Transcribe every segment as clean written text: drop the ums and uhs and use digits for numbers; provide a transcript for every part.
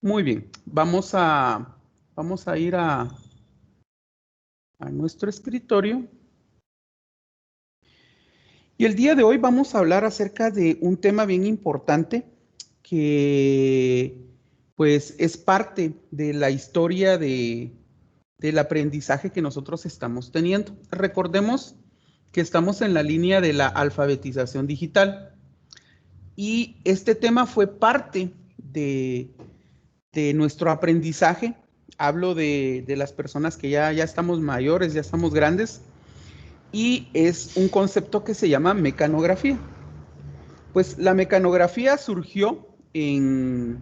Muy bien, vamos a ir a nuestro escritorio. Y el día de hoy vamos a hablar acerca de un tema bien importante que pues es parte de la historia del aprendizaje que nosotros estamos teniendo. Recordemos que estamos en la línea de la alfabetización digital y este tema fue parte de nuestro aprendizaje. Hablo de las personas que ya estamos mayores, ya estamos grandes, y es un concepto que se llama mecanografía. Pues la mecanografía surgió en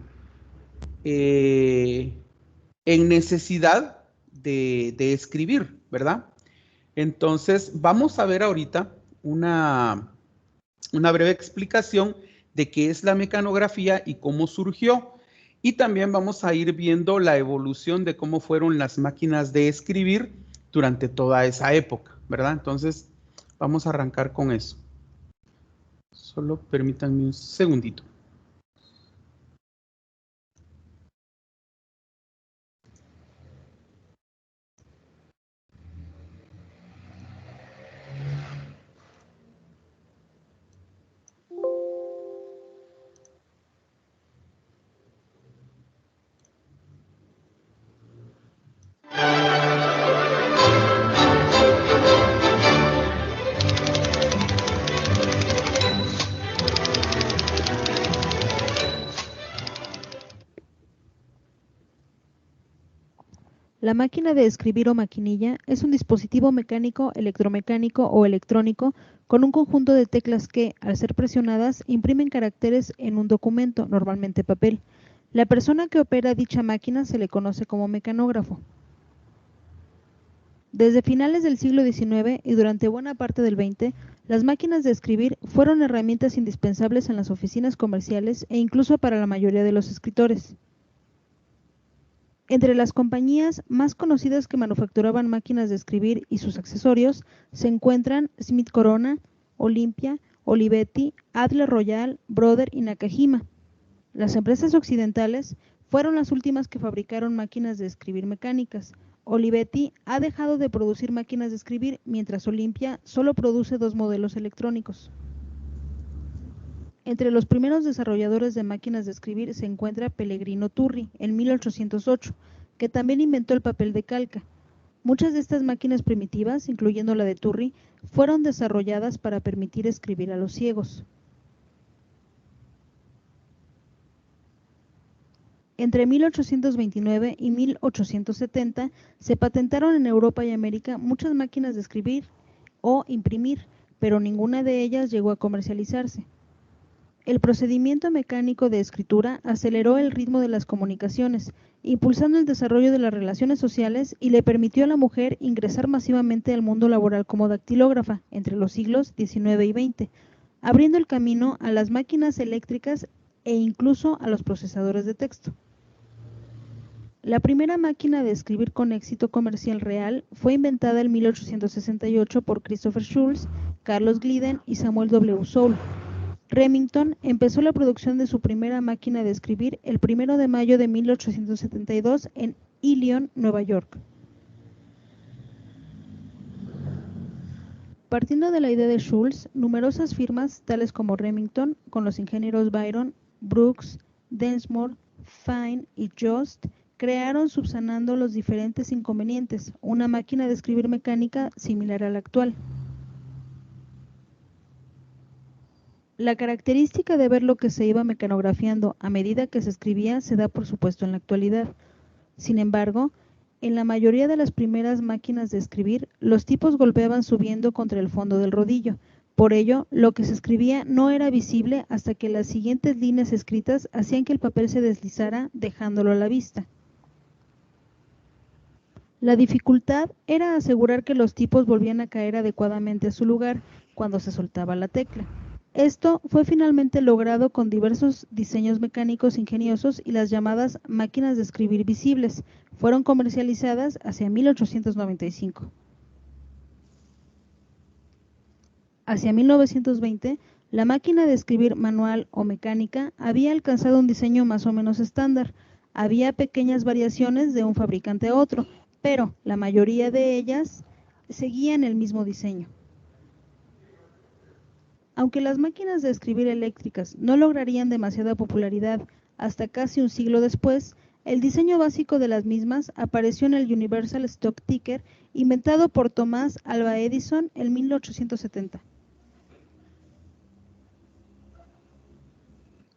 necesidad de escribir, ¿verdad? Entonces, vamos a ver ahorita una breve explicación de qué es la mecanografía y cómo surgió. Y también vamos a ir viendo la evolución de cómo fueron las máquinas de escribir durante toda esa época, ¿verdad? Entonces, vamos a arrancar con eso. Solo permítanme un segundito. La máquina de escribir o maquinilla es un dispositivo mecánico, electromecánico o electrónico con un conjunto de teclas que, al ser presionadas, imprimen caracteres en un documento, normalmente papel. La persona que opera dicha máquina se le conoce como mecanógrafo. Desde finales del siglo XIX y durante buena parte del XX, las máquinas de escribir fueron herramientas indispensables en las oficinas comerciales e incluso para la mayoría de los escritores. Entre las compañías más conocidas que manufacturaban máquinas de escribir y sus accesorios se encuentran Smith Corona, Olympia, Olivetti, Adler Royal, Brother y Nakajima. Las empresas occidentales fueron las últimas que fabricaron máquinas de escribir mecánicas. Olivetti ha dejado de producir máquinas de escribir, mientras Olympia solo produce 2 modelos electrónicos. Entre los primeros desarrolladores de máquinas de escribir se encuentra Pellegrino Turri, en 1808, que también inventó el papel de calca. Muchas de estas máquinas primitivas, incluyendo la de Turri, fueron desarrolladas para permitir escribir a los ciegos. Entre 1829 y 1870 se patentaron en Europa y América muchas máquinas de escribir o imprimir, pero ninguna de ellas llegó a comercializarse. El procedimiento mecánico de escritura aceleró el ritmo de las comunicaciones, impulsando el desarrollo de las relaciones sociales y le permitió a la mujer ingresar masivamente al mundo laboral como dactilógrafa entre los siglos XIX y XX, abriendo el camino a las máquinas eléctricas e incluso a los procesadores de texto. La primera máquina de escribir con éxito comercial real fue inventada en 1868 por Christopher Schulz, Carlos Glidden y Samuel W. Soule. Remington empezó la producción de su primera máquina de escribir el 1 de mayo de 1872 en Ilion, Nueva York. Partiendo de la idea de Schulz, numerosas firmas, tales como Remington, con los ingenieros Byron, Brooks, Densmore, Fine y Jost, crearon, subsanando los diferentes inconvenientes, una máquina de escribir mecánica similar a la actual. La característica de ver lo que se iba mecanografiando a medida que se escribía se da por supuesto en la actualidad. Sin embargo, en la mayoría de las primeras máquinas de escribir, los tipos golpeaban subiendo contra el fondo del rodillo. Por ello, lo que se escribía no era visible hasta que las siguientes líneas escritas hacían que el papel se deslizara, dejándolo a la vista. La dificultad era asegurar que los tipos volvían a caer adecuadamente a su lugar cuando se soltaba la tecla. Esto fue finalmente logrado con diversos diseños mecánicos ingeniosos y las llamadas máquinas de escribir visibles fueron comercializadas hacia 1895. Hacia 1920, la máquina de escribir manual o mecánica había alcanzado un diseño más o menos estándar, Había pequeñas variaciones de un fabricante a otro, pero la mayoría de ellas seguían el mismo diseño. Aunque las máquinas de escribir eléctricas no lograrían demasiada popularidad hasta casi un siglo después, el diseño básico de las mismas apareció en el Universal Stock Ticker, inventado por Thomas Alva Edison en 1870.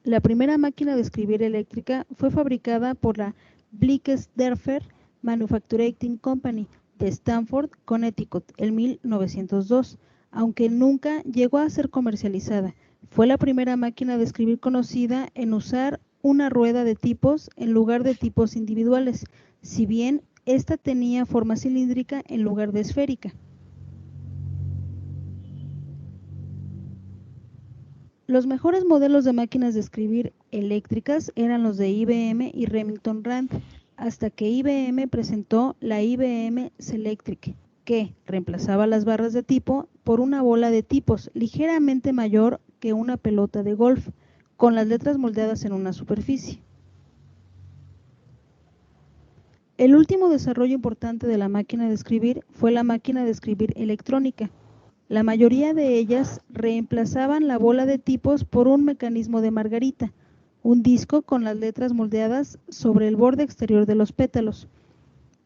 La primera máquina de escribir eléctrica fue fabricada por la Blickesderfer Manufacturing Company de Stamford, Connecticut, en 1902, aunque nunca llegó a ser comercializada. Fue la primera máquina de escribir conocida en usar una rueda de tipos en lugar de tipos individuales, si bien esta tenía forma cilíndrica en lugar de esférica. Los mejores modelos de máquinas de escribir eléctricas eran los de IBM y Remington Rand, hasta que IBM presentó la IBM Selectric, que reemplazaba las barras de tipo por una bola de tipos ligeramente mayor que una pelota de golf, con las letras moldeadas en una superficie. El último desarrollo importante de la máquina de escribir fue la máquina de escribir electrónica. La mayoría de ellas reemplazaban la bola de tipos por un mecanismo de margarita, un disco con las letras moldeadas sobre el borde exterior de los pétalos.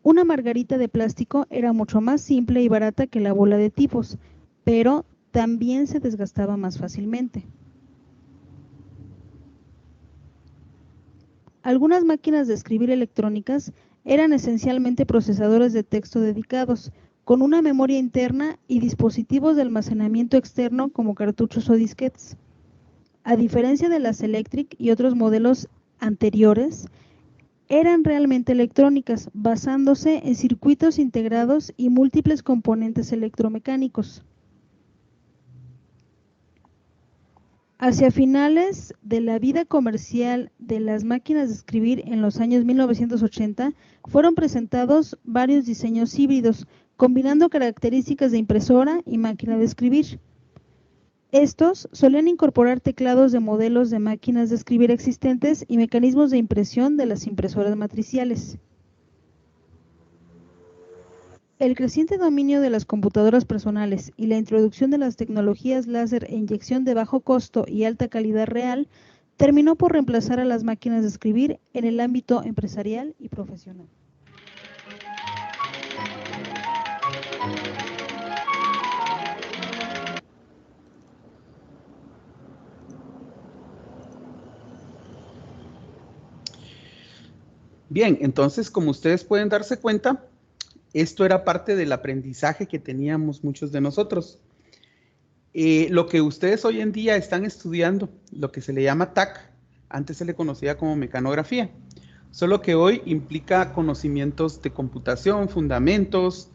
Una margarita de plástico era mucho más simple y barata que la bola de tipos, pero también se desgastaba más fácilmente. Algunas máquinas de escribir electrónicas eran esencialmente procesadores de texto dedicados, con una memoria interna y dispositivos de almacenamiento externo como cartuchos o disquetes. A diferencia de las Selectric y otros modelos anteriores, eran realmente electrónicas, basándose en circuitos integrados y múltiples componentes electromecánicos. Hacia finales de la vida comercial de las máquinas de escribir en los años 1980, fueron presentados varios diseños híbridos, combinando características de impresora y máquina de escribir. Estos solían incorporar teclados de modelos de máquinas de escribir existentes y mecanismos de impresión de las impresoras matriciales. El creciente dominio de las computadoras personales y la introducción de las tecnologías láser e inyección de bajo costo y alta calidad real terminó por reemplazar a las máquinas de escribir en el ámbito empresarial y profesional. Bien, entonces, como ustedes pueden darse cuenta, esto era parte del aprendizaje que teníamos muchos de nosotros. Lo que ustedes hoy en día están estudiando, lo que se le llama TAC, antes se le conocía como mecanografía, solo que hoy implica conocimientos de computación, fundamentos,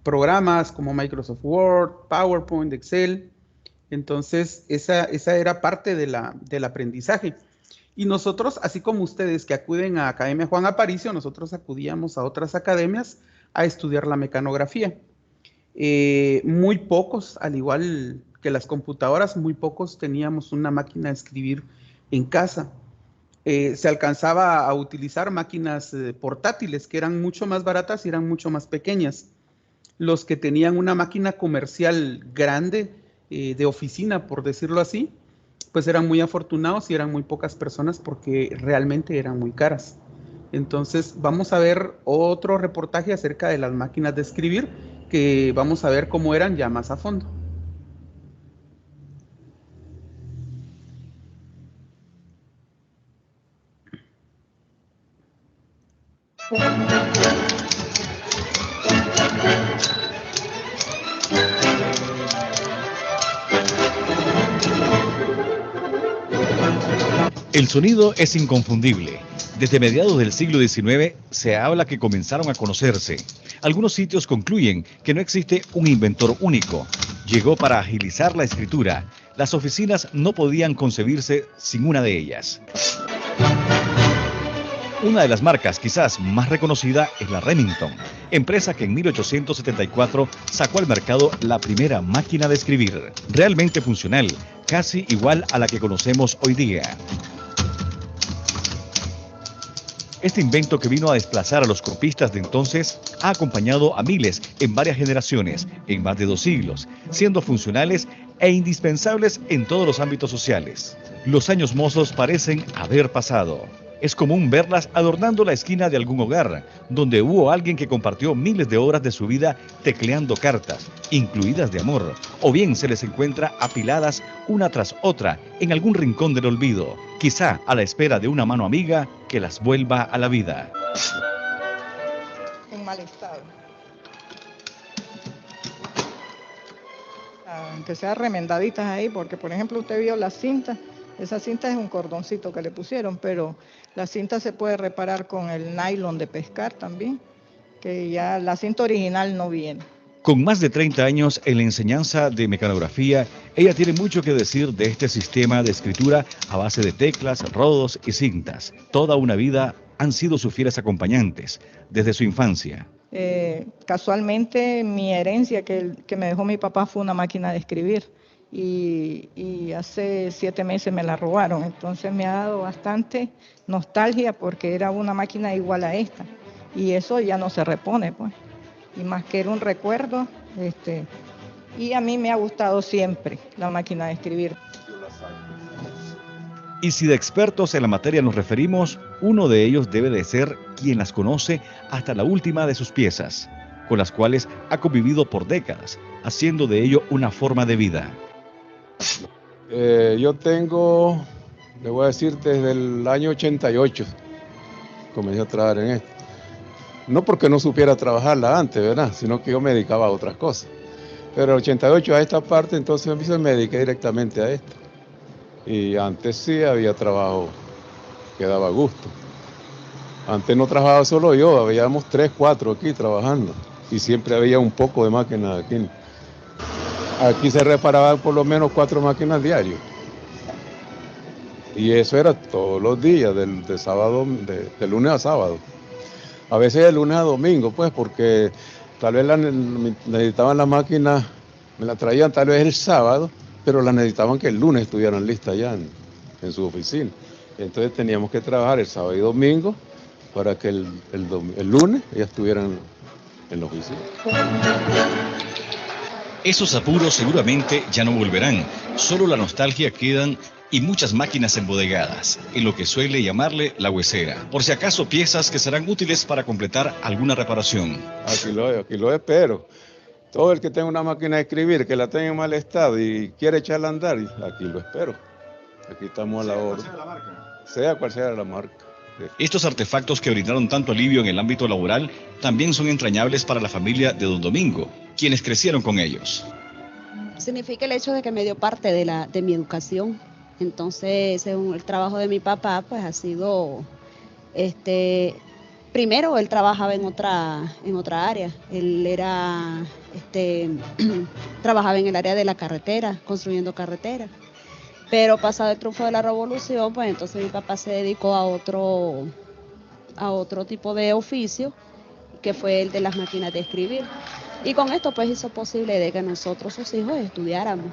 programas como Microsoft Word, PowerPoint, Excel. Entonces, esa era parte del aprendizaje. Y nosotros, así como ustedes que acuden a Academia Juan Aparicio, nosotros acudíamos a otras academias a estudiar la mecanografía. Muy pocos, al igual que las computadoras, muy pocos teníamos una máquina de escribir en casa. Se alcanzaba a utilizar máquinas portátiles que eran mucho más baratas y eran mucho más pequeñas. Los que tenían una máquina comercial grande, de oficina, por decirlo así, pues eran muy afortunados y eran muy pocas personas porque realmente eran muy caras. Entonces vamos a ver otro reportaje acerca de las máquinas de escribir, que vamos a ver cómo eran ya más a fondo. El sonido es inconfundible. Desde mediados del siglo XIX se habla que comenzaron a conocerse. Algunos sitios concluyen que no existe un inventor único. Llegó para agilizar la escritura. Las oficinas no podían concebirse sin una de ellas. Una de las marcas quizás más reconocida es la Remington, empresa que en 1874 sacó al mercado la primera máquina de escribir, realmente funcional, casi igual a la que conocemos hoy día. Este invento que vino a desplazar a los copistas de entonces ha acompañado a miles en varias generaciones, en más de 2 siglos, siendo funcionales e indispensables en todos los ámbitos sociales. Los años mozos parecen haber pasado. Es común verlas adornando la esquina de algún hogar, donde hubo alguien que compartió miles de horas de su vida tecleando cartas, incluidas de amor, o bien se les encuentra apiladas una tras otra en algún rincón del olvido, quizá a la espera de una mano amiga que las vuelva a la vida. En mal estado. Aunque sean remendaditas ahí, porque por ejemplo usted vio la cinta. Esa cinta es un cordoncito que le pusieron, pero la cinta se puede reparar con el nylon de pescar también, que ya la cinta original no viene. Con más de 30 años en la enseñanza de mecanografía, ella tiene mucho que decir de este sistema de escritura a base de teclas, rodos y cintas. Toda una vida han sido sus fieles acompañantes, desde su infancia. Casualmente mi herencia que me dejó mi papá fue una máquina de escribir. Y hace 7 meses me la robaron, entonces me ha dado bastante nostalgia porque era una máquina igual a esta y eso ya no se repone, pues, y más que era un recuerdo, y a mí me ha gustado siempre la máquina de escribir. Y si de expertos en la materia nos referimos, uno de ellos debe de ser quien las conoce hasta la última de sus piezas, con las cuales ha convivido por décadas, haciendo de ello una forma de vida. Yo tengo, le voy a decir, desde el año 88 comencé a trabajar en esto. No porque no supiera trabajarla antes, ¿verdad? Sino que yo me dedicaba a otras cosas. Pero el 88 a esta parte, entonces me dediqué directamente a esto. Y antes sí había trabajo que daba gusto. Antes no trabajaba solo yo, habíamos 3, 4 aquí trabajando. Y siempre había un poco de máquinas aquí. Aquí se reparaban por lo menos 4 máquinas diarias. Y eso era todos los días, de sábado, de lunes a sábado. A veces de lunes a domingo, pues, porque tal vez necesitaban la máquina, me la traían tal vez el sábado, pero la necesitaban que el lunes estuvieran listas ya en su oficina. Entonces teníamos que trabajar el sábado y domingo para que el lunes ya estuvieran en la oficina. Esos apuros seguramente ya no volverán, solo la nostalgia quedan y muchas máquinas embodegadas, en lo que suele llamarle la huesera, por si acaso piezas que serán útiles para completar alguna reparación. Aquí lo espero. Todo el que tenga una máquina de escribir, que la tenga en mal estado y quiere echarla a andar, aquí lo espero. Aquí estamos a la orden. Sea cual sea la marca. Estos artefactos que brindaron tanto alivio en el ámbito laboral también son entrañables para la familia de Don Domingo, quienes crecieron con ellos. Significa el hecho de que me dio parte de mi educación. Entonces, según el trabajo de mi papá, pues ha sido, primero él trabajaba en otra área. Él era, trabajaba en el área de la carretera, construyendo carreteras. Pero pasado el triunfo de la revolución, pues entonces mi papá se dedicó a otro tipo de oficio, que fue el de las máquinas de escribir. Y con esto pues hizo posible de que nosotros, sus hijos, estudiáramos.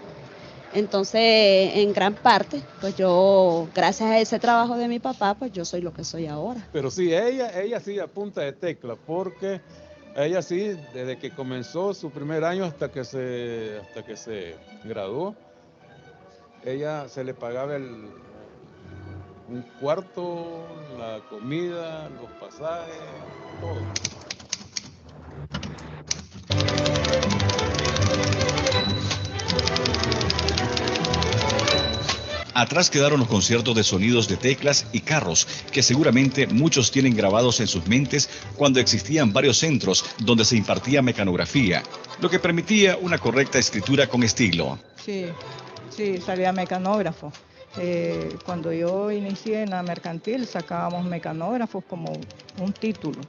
Entonces, en gran parte, pues yo, gracias a ese trabajo de mi papá, pues yo soy lo que soy ahora. Pero sí, ella sí a punta de tecla, porque ella sí, desde que comenzó su primer año hasta que se graduó, ella se le pagaba un cuarto, la comida, los pasajes, todo. Atrás quedaron los conciertos de sonidos de teclas y carros, que seguramente muchos tienen grabados en sus mentes cuando existían varios centros donde se impartía mecanografía, lo que permitía una correcta escritura con estilo. Sí, salía mecanógrafo. Cuando yo inicié en la mercantil sacábamos mecanógrafos como un título,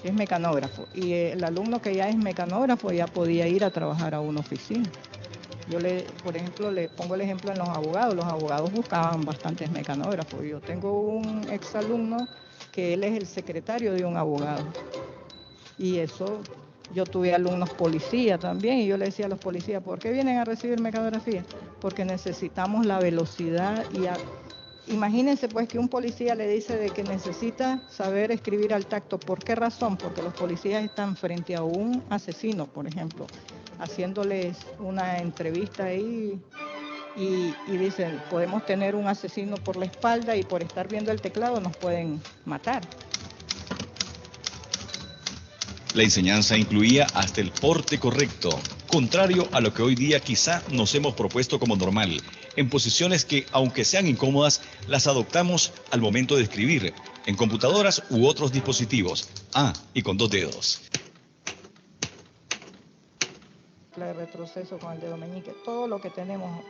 es mecanógrafo. Y el alumno que ya es mecanógrafo ya podía ir a trabajar a una oficina. Yo por ejemplo, le pongo el ejemplo en los abogados buscaban bastantes mecanógrafos. Yo tengo un exalumno que él es el secretario de un abogado. Y eso, yo tuve alumnos policía también, y yo le decía a los policías, ¿por qué vienen a recibir mecanografía? Porque necesitamos la velocidad y imagínense pues que un policía le dice de que necesita saber escribir al tacto. ¿Por qué razón? Porque los policías están frente a un asesino, por ejemplo, haciéndoles una entrevista ahí y dicen, podemos tener un asesino por la espalda y por estar viendo el teclado nos pueden matar. La enseñanza incluía hasta el porte correcto, contrario a lo que hoy día quizá nos hemos propuesto como normal, en posiciones que, aunque sean incómodas, las adoptamos al momento de escribir, en computadoras u otros dispositivos. Y con 2 dedos. El retroceso con el dedo meñique, todo lo que tenemos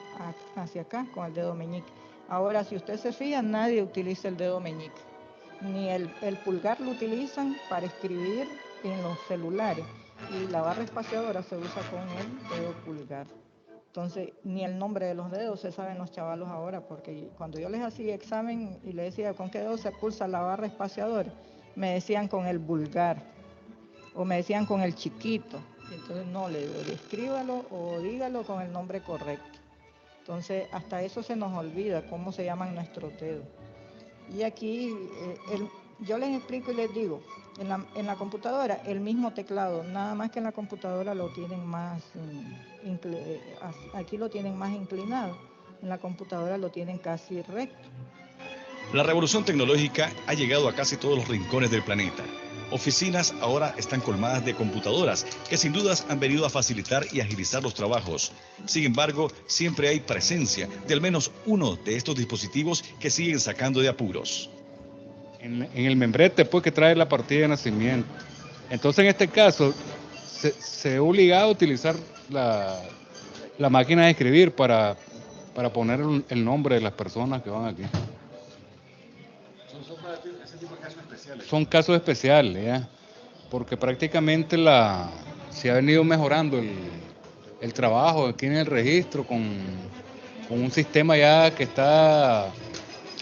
hacia acá con el dedo meñique. Ahora, si usted se fija, nadie utiliza el dedo meñique, ni el pulgar lo utilizan para escribir en los celulares, y la barra espaciadora se usa con el dedo pulgar. Entonces, ni el nombre de los dedos se saben los chavalos ahora, porque cuando yo les hacía examen y les decía con qué dedo se pulsa la barra espaciadora, me decían con el vulgar, o me decían con el chiquito. Entonces no, le digo, escríbalo o dígalo con el nombre correcto. Entonces hasta eso se nos olvida, cómo se llaman nuestros dedos. Y aquí yo les explico y les digo, en la computadora el mismo teclado, nada más que en la computadora lo tienen más, aquí lo tienen más inclinado, en la computadora lo tienen casi recto. La revolución tecnológica ha llegado a casi todos los rincones del planeta. Oficinas ahora están colmadas de computadoras que sin dudas han venido a facilitar y agilizar los trabajos. Sin embargo, siempre hay presencia de al menos uno de estos dispositivos que siguen sacando de apuros. En el membrete, pues, que trae la partida de nacimiento. Entonces, en este caso, se obligado a utilizar la máquina de escribir para poner el nombre de las personas que van aquí. Ese tipo de casos especiales. Son casos especiales, ¿ya? Porque prácticamente se ha venido mejorando el trabajo aquí en el registro con un sistema ya que está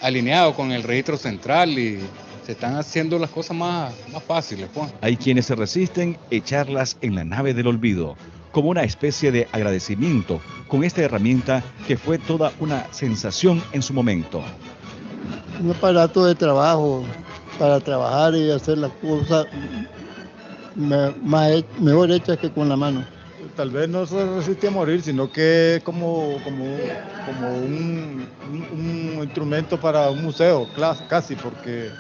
alineado con el registro central y se están haciendo las cosas más fáciles, pues. Hay quienes se resisten a echarlas en la nave del olvido, como una especie de agradecimiento con esta herramienta que fue toda una sensación en su momento. Un aparato de trabajo para trabajar y hacer las cosas mejor hechas que con la mano. Tal vez no se resiste a morir, sino que es como un instrumento para un museo, casi, porque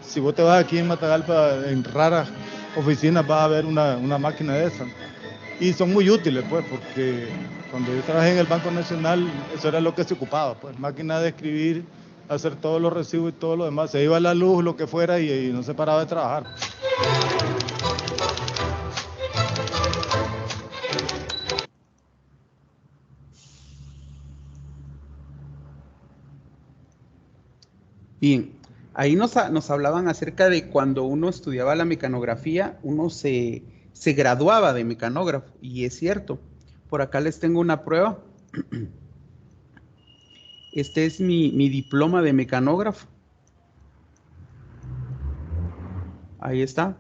si vos te vas aquí en Matagalpa, en raras oficinas vas a ver una máquina de esas. Y son muy útiles, pues, porque cuando yo trabajé en el Banco Nacional, eso era lo que se ocupaba, pues, máquina de escribir, hacer todos los recibos y todo lo demás. Se iba la luz, lo que fuera, y no se paraba de trabajar. Bien, ahí nos hablaban acerca de cuando uno estudiaba la mecanografía, uno se graduaba de mecanógrafo, y es cierto. Por acá les tengo una prueba. Este es mi diploma de mecanógrafo. Ahí está.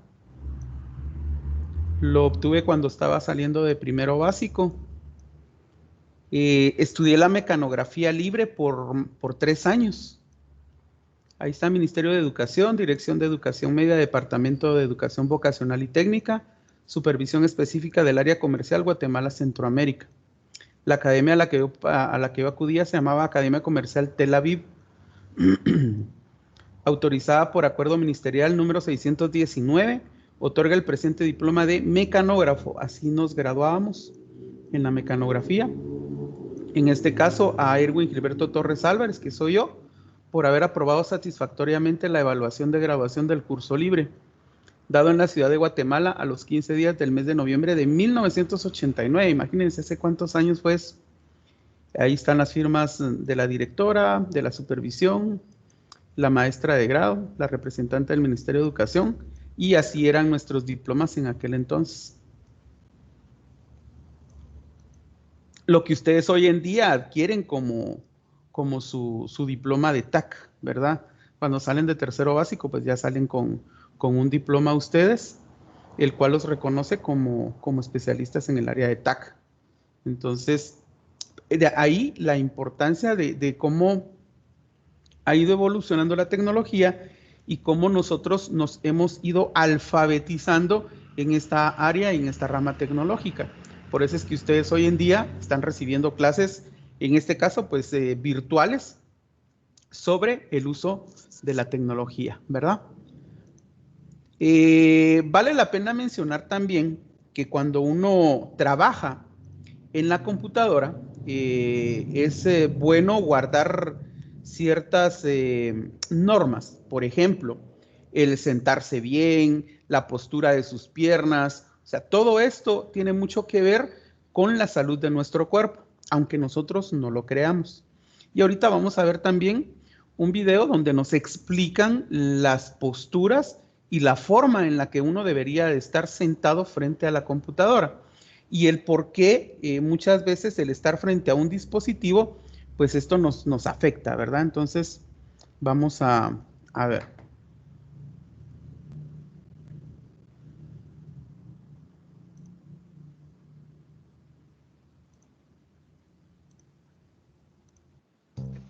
Lo obtuve cuando estaba saliendo de primero básico. Estudié la mecanografía libre por 3 años. Ahí está Ministerio de Educación, Dirección de Educación Media, Departamento de Educación Vocacional y Técnica, Supervisión Específica del Área Comercial Guatemala Centroamérica. La academia a la que yo acudía se llamaba Academia Comercial Tel Aviv, autorizada por acuerdo ministerial número 619, otorga el presente diploma de mecanógrafo. Así nos graduábamos en la mecanografía. En este caso a Erwin Gilberto Torres Álvarez, que soy yo, por haber aprobado satisfactoriamente la evaluación de graduación del curso libre, dado en la ciudad de Guatemala a los 15 días del mes de noviembre de 1989. Imagínense hace cuántos años fue eso. Ahí están las firmas de la directora, de la supervisión, la maestra de grado, la representante del Ministerio de Educación, y así eran nuestros diplomas en aquel entonces. Lo que ustedes hoy en día adquieren como su diploma de TAC, ¿verdad? Cuando salen de tercero básico, pues ya salen con un diploma ustedes, el cual los reconoce como especialistas en el área de TAC. Entonces, de ahí la importancia de cómo ha ido evolucionando la tecnología y cómo nosotros nos hemos ido alfabetizando en esta área, en esta rama tecnológica. Por eso es que ustedes hoy en día están recibiendo clases, en este caso, pues virtuales, sobre el uso de la tecnología, ¿verdad? Vale la pena mencionar también que cuando uno trabaja en la computadora, es bueno guardar ciertas normas. Por ejemplo, el sentarse bien, la postura de sus piernas. O sea, todo esto tiene mucho que ver con la salud de nuestro cuerpo, aunque nosotros no lo creamos. Y ahorita vamos a ver también un video donde nos explican las posturas y la forma en la que uno debería de estar sentado frente a la computadora y el por qué muchas veces el estar frente a un dispositivo, pues esto nos afecta, ¿verdad? Entonces, vamos a ver.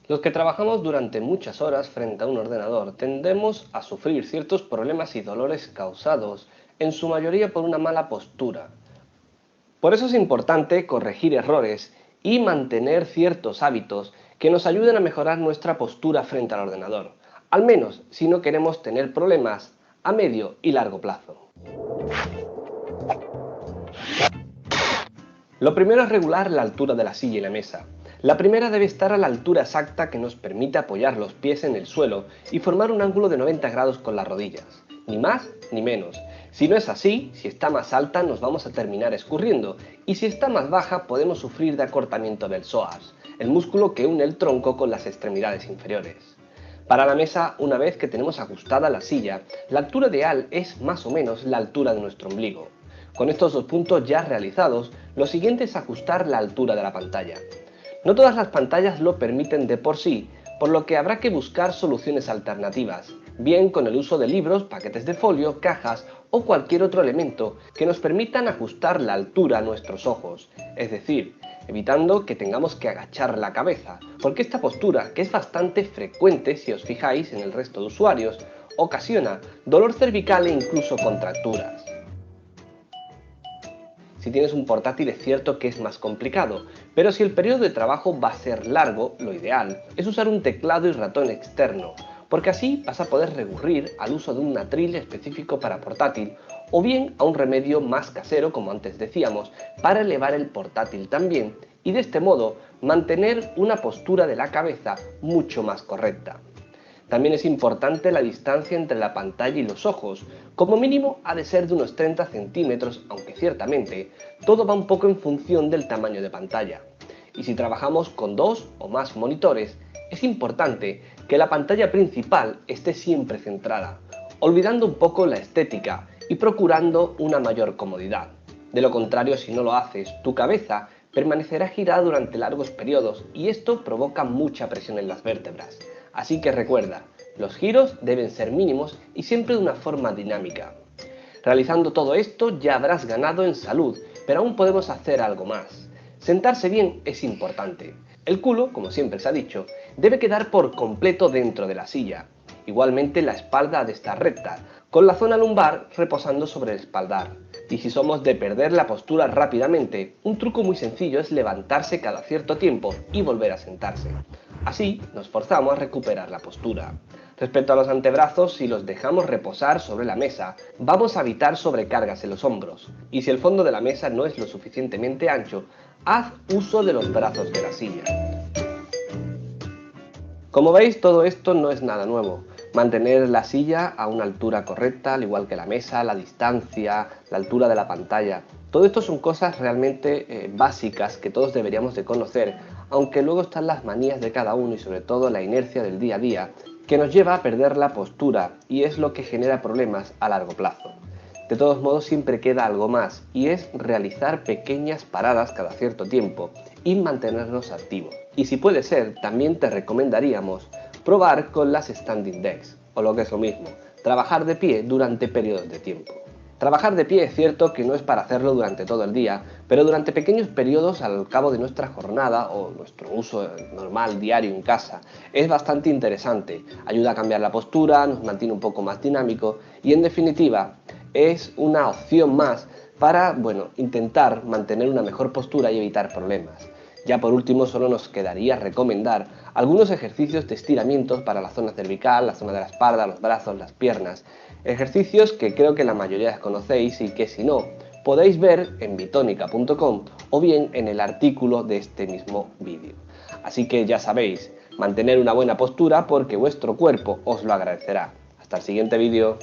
Los que trabajamos durante muchas horas frente a un ordenador tendemos a sufrir ciertos problemas y dolores causados, en su mayoría por una mala postura. Por eso es importante corregir errores y mantener ciertos hábitos que nos ayuden a mejorar nuestra postura frente al ordenador, al menos si no queremos tener problemas a medio y largo plazo. Lo primero es regular la altura de la silla y la mesa. La primera debe estar a la altura exacta que nos permite apoyar los pies en el suelo y formar un ángulo de 90 grados con las rodillas, ni más ni menos. Si no es así, si está más alta nos vamos a terminar escurriendo, y si está más baja podemos sufrir de acortamiento del psoas, el músculo que une el tronco con las extremidades inferiores. Para la mesa, una vez que tenemos ajustada la silla, la altura ideal es más o menos la altura de nuestro ombligo. Con estos dos puntos ya realizados, lo siguiente es ajustar la altura de la pantalla. No todas las pantallas lo permiten de por sí, por lo que habrá que buscar soluciones alternativas, bien con el uso de libros, paquetes de folio, cajas o cualquier otro elemento que nos permitan ajustar la altura a nuestros ojos, es decir, evitando que tengamos que agachar la cabeza, porque esta postura, que es bastante frecuente si os fijáis en el resto de usuarios, ocasiona dolor cervical e incluso contracturas. Si tienes un portátil es cierto que es más complicado, pero si el periodo de trabajo va a ser largo, lo ideal es usar un teclado y ratón externo, porque así vas a poder recurrir al uso de un atril específico para portátil, o bien a un remedio más casero, como antes decíamos, para elevar el portátil también, y de este modo mantener una postura de la cabeza mucho más correcta. También es importante la distancia entre la pantalla y los ojos, como mínimo ha de ser de unos 30 centímetros, aunque ciertamente todo va un poco en función del tamaño de pantalla. Y si trabajamos con 2 o más monitores, es importante que la pantalla principal esté siempre centrada, olvidando un poco la estética y procurando una mayor comodidad. De lo contrario, si no lo haces, tu cabeza permanecerá girada durante largos periodos y esto provoca mucha presión en las vértebras. Así que recuerda, los giros deben ser mínimos y siempre de una forma dinámica. Realizando todo esto ya habrás ganado en salud, pero aún podemos hacer algo más. Sentarse bien es importante. El culo, como siempre se ha dicho, debe quedar por completo dentro de la silla. Igualmente la espalda ha de estar recta, con la zona lumbar reposando sobre el espaldar. Y si somos de perder la postura rápidamente, un truco muy sencillo es levantarse cada cierto tiempo y volver a sentarse. Así nos forzamos a recuperar la postura. Respecto a los antebrazos, si los dejamos reposar sobre la mesa, vamos a evitar sobrecargas en los hombros. Y si el fondo de la mesa no es lo suficientemente ancho, haz uso de los brazos de la silla. Como veis, todo esto no es nada nuevo. Mantener la silla a una altura correcta, al igual que la mesa, la distancia, la altura de la pantalla. Todo esto son cosas realmente básicas que todos deberíamos de conocer, aunque luego están las manías de cada uno y sobre todo la inercia del día a día, que nos lleva a perder la postura y es lo que genera problemas a largo plazo. De todos modos siempre queda algo más y es realizar pequeñas paradas cada cierto tiempo y mantenernos activos. Y si puede ser, también te recomendaríamos probar con las standing decks, o lo que es lo mismo, trabajar de pie durante periodos de tiempo. Trabajar de pie es cierto que no es para hacerlo durante todo el día, pero durante pequeños periodos al cabo de nuestra jornada o nuestro uso normal diario en casa es bastante interesante. Ayuda a cambiar la postura, nos mantiene un poco más dinámico y en definitiva es una opción más para, intentar mantener una mejor postura y evitar problemas. Ya por último solo nos quedaría recomendar algunos ejercicios de estiramientos para la zona cervical, la zona de la espalda, los brazos, las piernas. Ejercicios que creo que la mayoría desconocéis y que si no, podéis ver en bitonica.com o bien en el artículo de este mismo vídeo. Así que ya sabéis, mantener una buena postura porque vuestro cuerpo os lo agradecerá. Hasta el siguiente vídeo.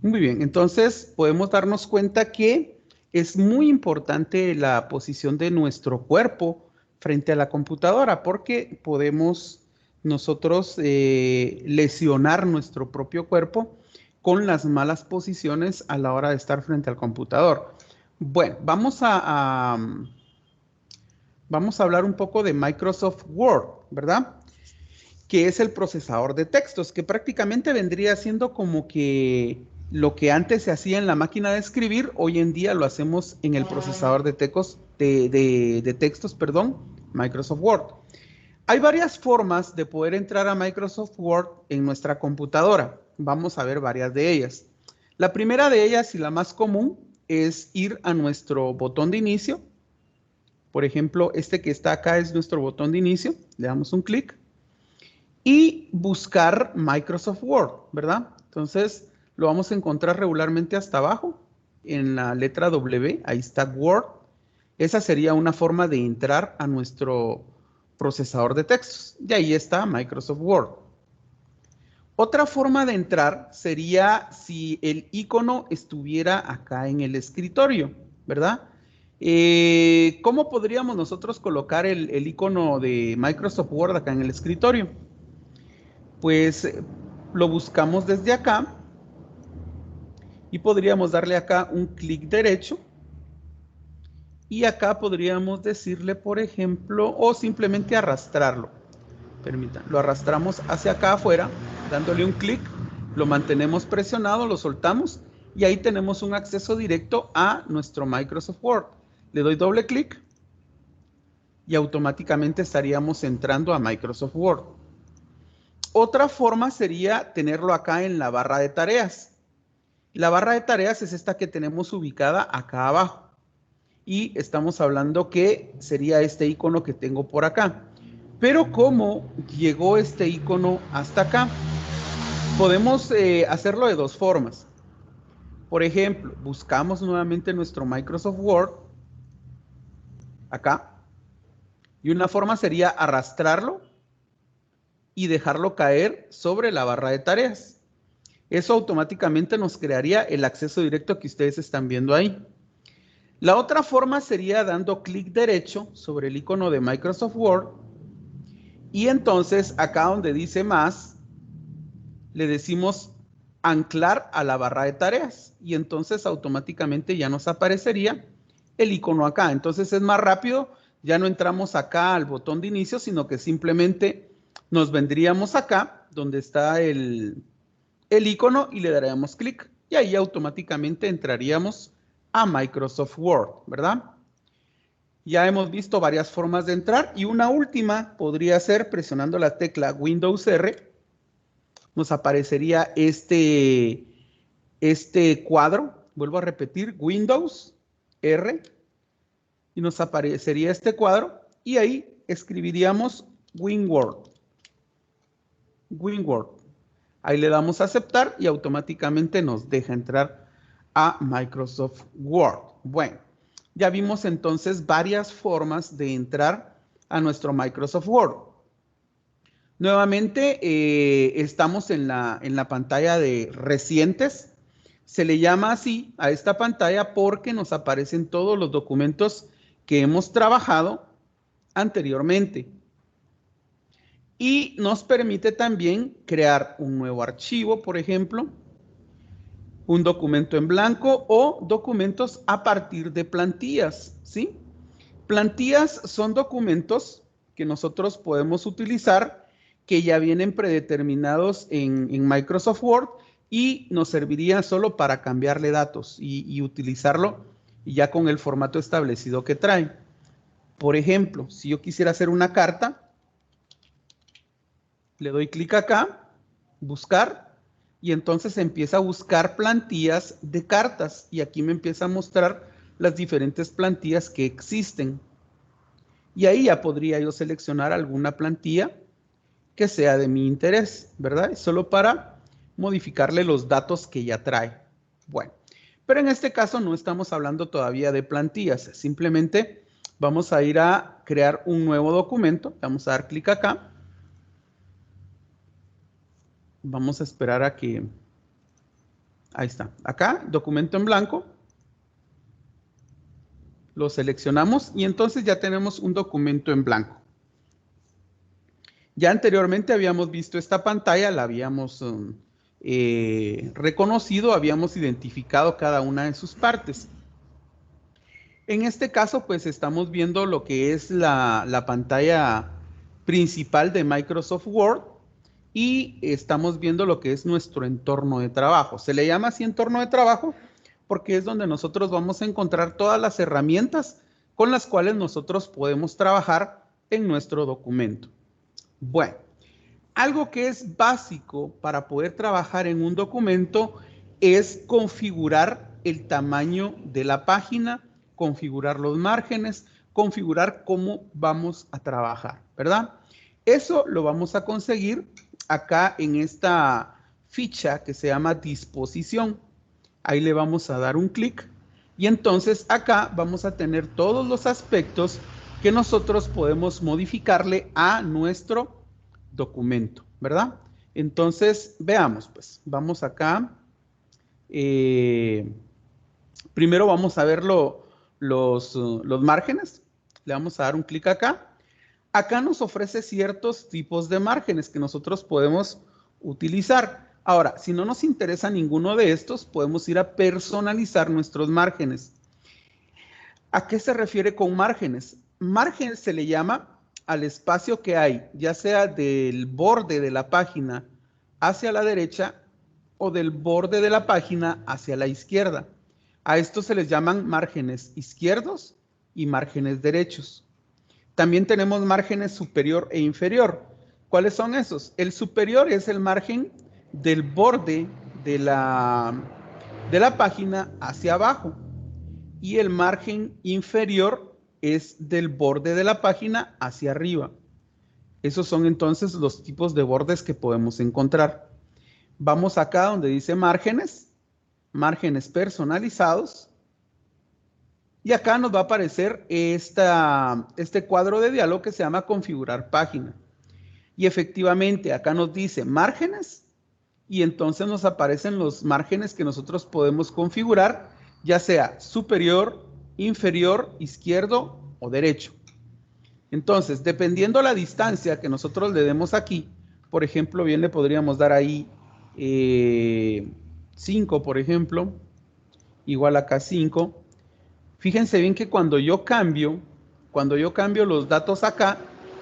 Muy bien, entonces podemos darnos cuenta que es muy importante la posición de nuestro cuerpo frente a la computadora porque podemos nosotros lesionar nuestro propio cuerpo con las malas posiciones a la hora de estar frente al computador. Bueno, vamos a hablar un poco de Microsoft Word, ¿verdad? Que es el procesador de textos, que prácticamente vendría siendo como que lo que antes se hacía en la máquina de escribir, hoy en día lo hacemos en el procesador de textos, Microsoft Word. Hay varias formas de poder entrar a Microsoft Word en nuestra computadora. Vamos a ver varias de ellas. La primera de ellas y la más común es ir a nuestro botón de inicio. Por ejemplo, este que está acá es nuestro botón de inicio. Le damos un clic y buscar Microsoft Word, ¿verdad? Entonces, lo vamos a encontrar regularmente hasta abajo, en la letra W, ahí está Word. Esa sería una forma de entrar a nuestro procesador de textos. Y ahí está Microsoft Word. Otra forma de entrar sería si el icono estuviera acá en el escritorio, ¿verdad? ¿Cómo podríamos nosotros colocar el icono de Microsoft Word acá en el escritorio? Pues lo buscamos desde acá y podríamos darle acá un clic derecho y acá podríamos decirle, por ejemplo, o simplemente arrastrarlo. Permítanme, lo arrastramos hacia acá afuera, dándole un clic, lo mantenemos presionado, lo soltamos y ahí tenemos un acceso directo a nuestro Microsoft Word. Le doy doble clic y automáticamente estaríamos entrando a Microsoft Word. Otra forma sería tenerlo acá en la barra de tareas. La barra de tareas es esta que tenemos ubicada acá abajo. Y estamos hablando que sería este icono que tengo por acá. Pero ¿cómo llegó este icono hasta acá? Podemos hacerlo de dos formas. Por ejemplo, buscamos nuevamente nuestro Microsoft Word. Acá. Y una forma sería arrastrarlo y dejarlo caer sobre la barra de tareas. Eso automáticamente nos crearía el acceso directo que ustedes están viendo ahí. La otra forma sería dando clic derecho sobre el icono de Microsoft Word y entonces acá donde dice más, le decimos anclar a la barra de tareas y entonces automáticamente ya nos aparecería el icono acá. Entonces es más rápido, ya no entramos acá al botón de inicio, sino que simplemente nos vendríamos acá donde está el icono y le daríamos clic y ahí automáticamente entraríamos a Microsoft Word, ¿verdad? Ya hemos visto varias formas de entrar y una última podría ser presionando la tecla Windows R. Nos aparecería este cuadro, vuelvo a repetir, Windows R y nos aparecería este cuadro y ahí escribiríamos WinWord. WinWord. Ahí le damos a aceptar y automáticamente nos deja entrar a Microsoft Word. Bueno, ya vimos entonces varias formas de entrar a nuestro Microsoft Word. Nuevamente estamos en la pantalla de recientes. Se le llama así a esta pantalla porque nos aparecen todos los documentos que hemos trabajado anteriormente. Y nos permite también crear un nuevo archivo, por ejemplo, un documento en blanco o documentos a partir de plantillas, ¿sí? Plantillas son documentos que nosotros podemos utilizar que ya vienen predeterminados en Microsoft Word y nos serviría solo para cambiarle datos y utilizarlo ya con el formato establecido que trae. Por ejemplo, si yo quisiera hacer una carta, le doy clic acá, buscar, y entonces empieza a buscar plantillas de cartas y aquí me empieza a mostrar las diferentes plantillas que existen. Y ahí ya podría yo seleccionar alguna plantilla que sea de mi interés, ¿verdad? Solo para modificarle los datos que ya trae. Bueno, pero en este caso no estamos hablando todavía de plantillas, simplemente vamos a ir a crear un nuevo documento. Vamos a dar clic acá. Vamos a esperar a que... Ahí está. Acá, documento en blanco. Lo seleccionamos y entonces ya tenemos un documento en blanco. Ya anteriormente habíamos visto esta pantalla, la habíamos reconocido, habíamos identificado cada una de sus partes. En este caso, pues estamos viendo lo que es la pantalla principal de Microsoft Word y estamos viendo lo que es nuestro entorno de trabajo. Se le llama así entorno de trabajo porque es donde nosotros vamos a encontrar todas las herramientas con las cuales nosotros podemos trabajar en nuestro documento. Bueno, algo que es básico para poder trabajar en un documento es configurar el tamaño de la página, configurar los márgenes, configurar cómo vamos a trabajar, ¿verdad? Eso lo vamos a conseguir acá en esta ficha que se llama disposición. Ahí le vamos a dar un clic y entonces acá vamos a tener todos los aspectos que nosotros podemos modificarle a nuestro documento, ¿verdad? Entonces, veamos, pues, vamos acá. Primero vamos a ver los márgenes. Le vamos a dar un clic acá. Acá nos ofrece ciertos tipos de márgenes que nosotros podemos utilizar. Ahora, si no nos interesa ninguno de estos, podemos ir a personalizar nuestros márgenes. ¿A qué se refiere con márgenes? Margen se le llama al espacio que hay, ya sea del borde de la página hacia la derecha o del borde de la página hacia la izquierda. A estos se les llaman márgenes izquierdos y márgenes derechos. También tenemos márgenes superior e inferior. ¿Cuáles son esos? El superior es el margen del borde de la página hacia abajo y el margen inferior es del borde de la página hacia arriba. Esos son entonces los tipos de bordes que podemos encontrar. Vamos acá donde dice márgenes, márgenes personalizados y acá nos va a aparecer este cuadro de diálogo que se llama configurar página. Y efectivamente acá nos dice márgenes y entonces nos aparecen los márgenes que nosotros podemos configurar, ya sea superior, inferior, izquierdo o derecho. Entonces, dependiendo la distancia que nosotros le demos aquí, por ejemplo, bien le podríamos dar ahí 5, por ejemplo, igual acá 5. Fíjense bien que cuando yo cambio los datos acá,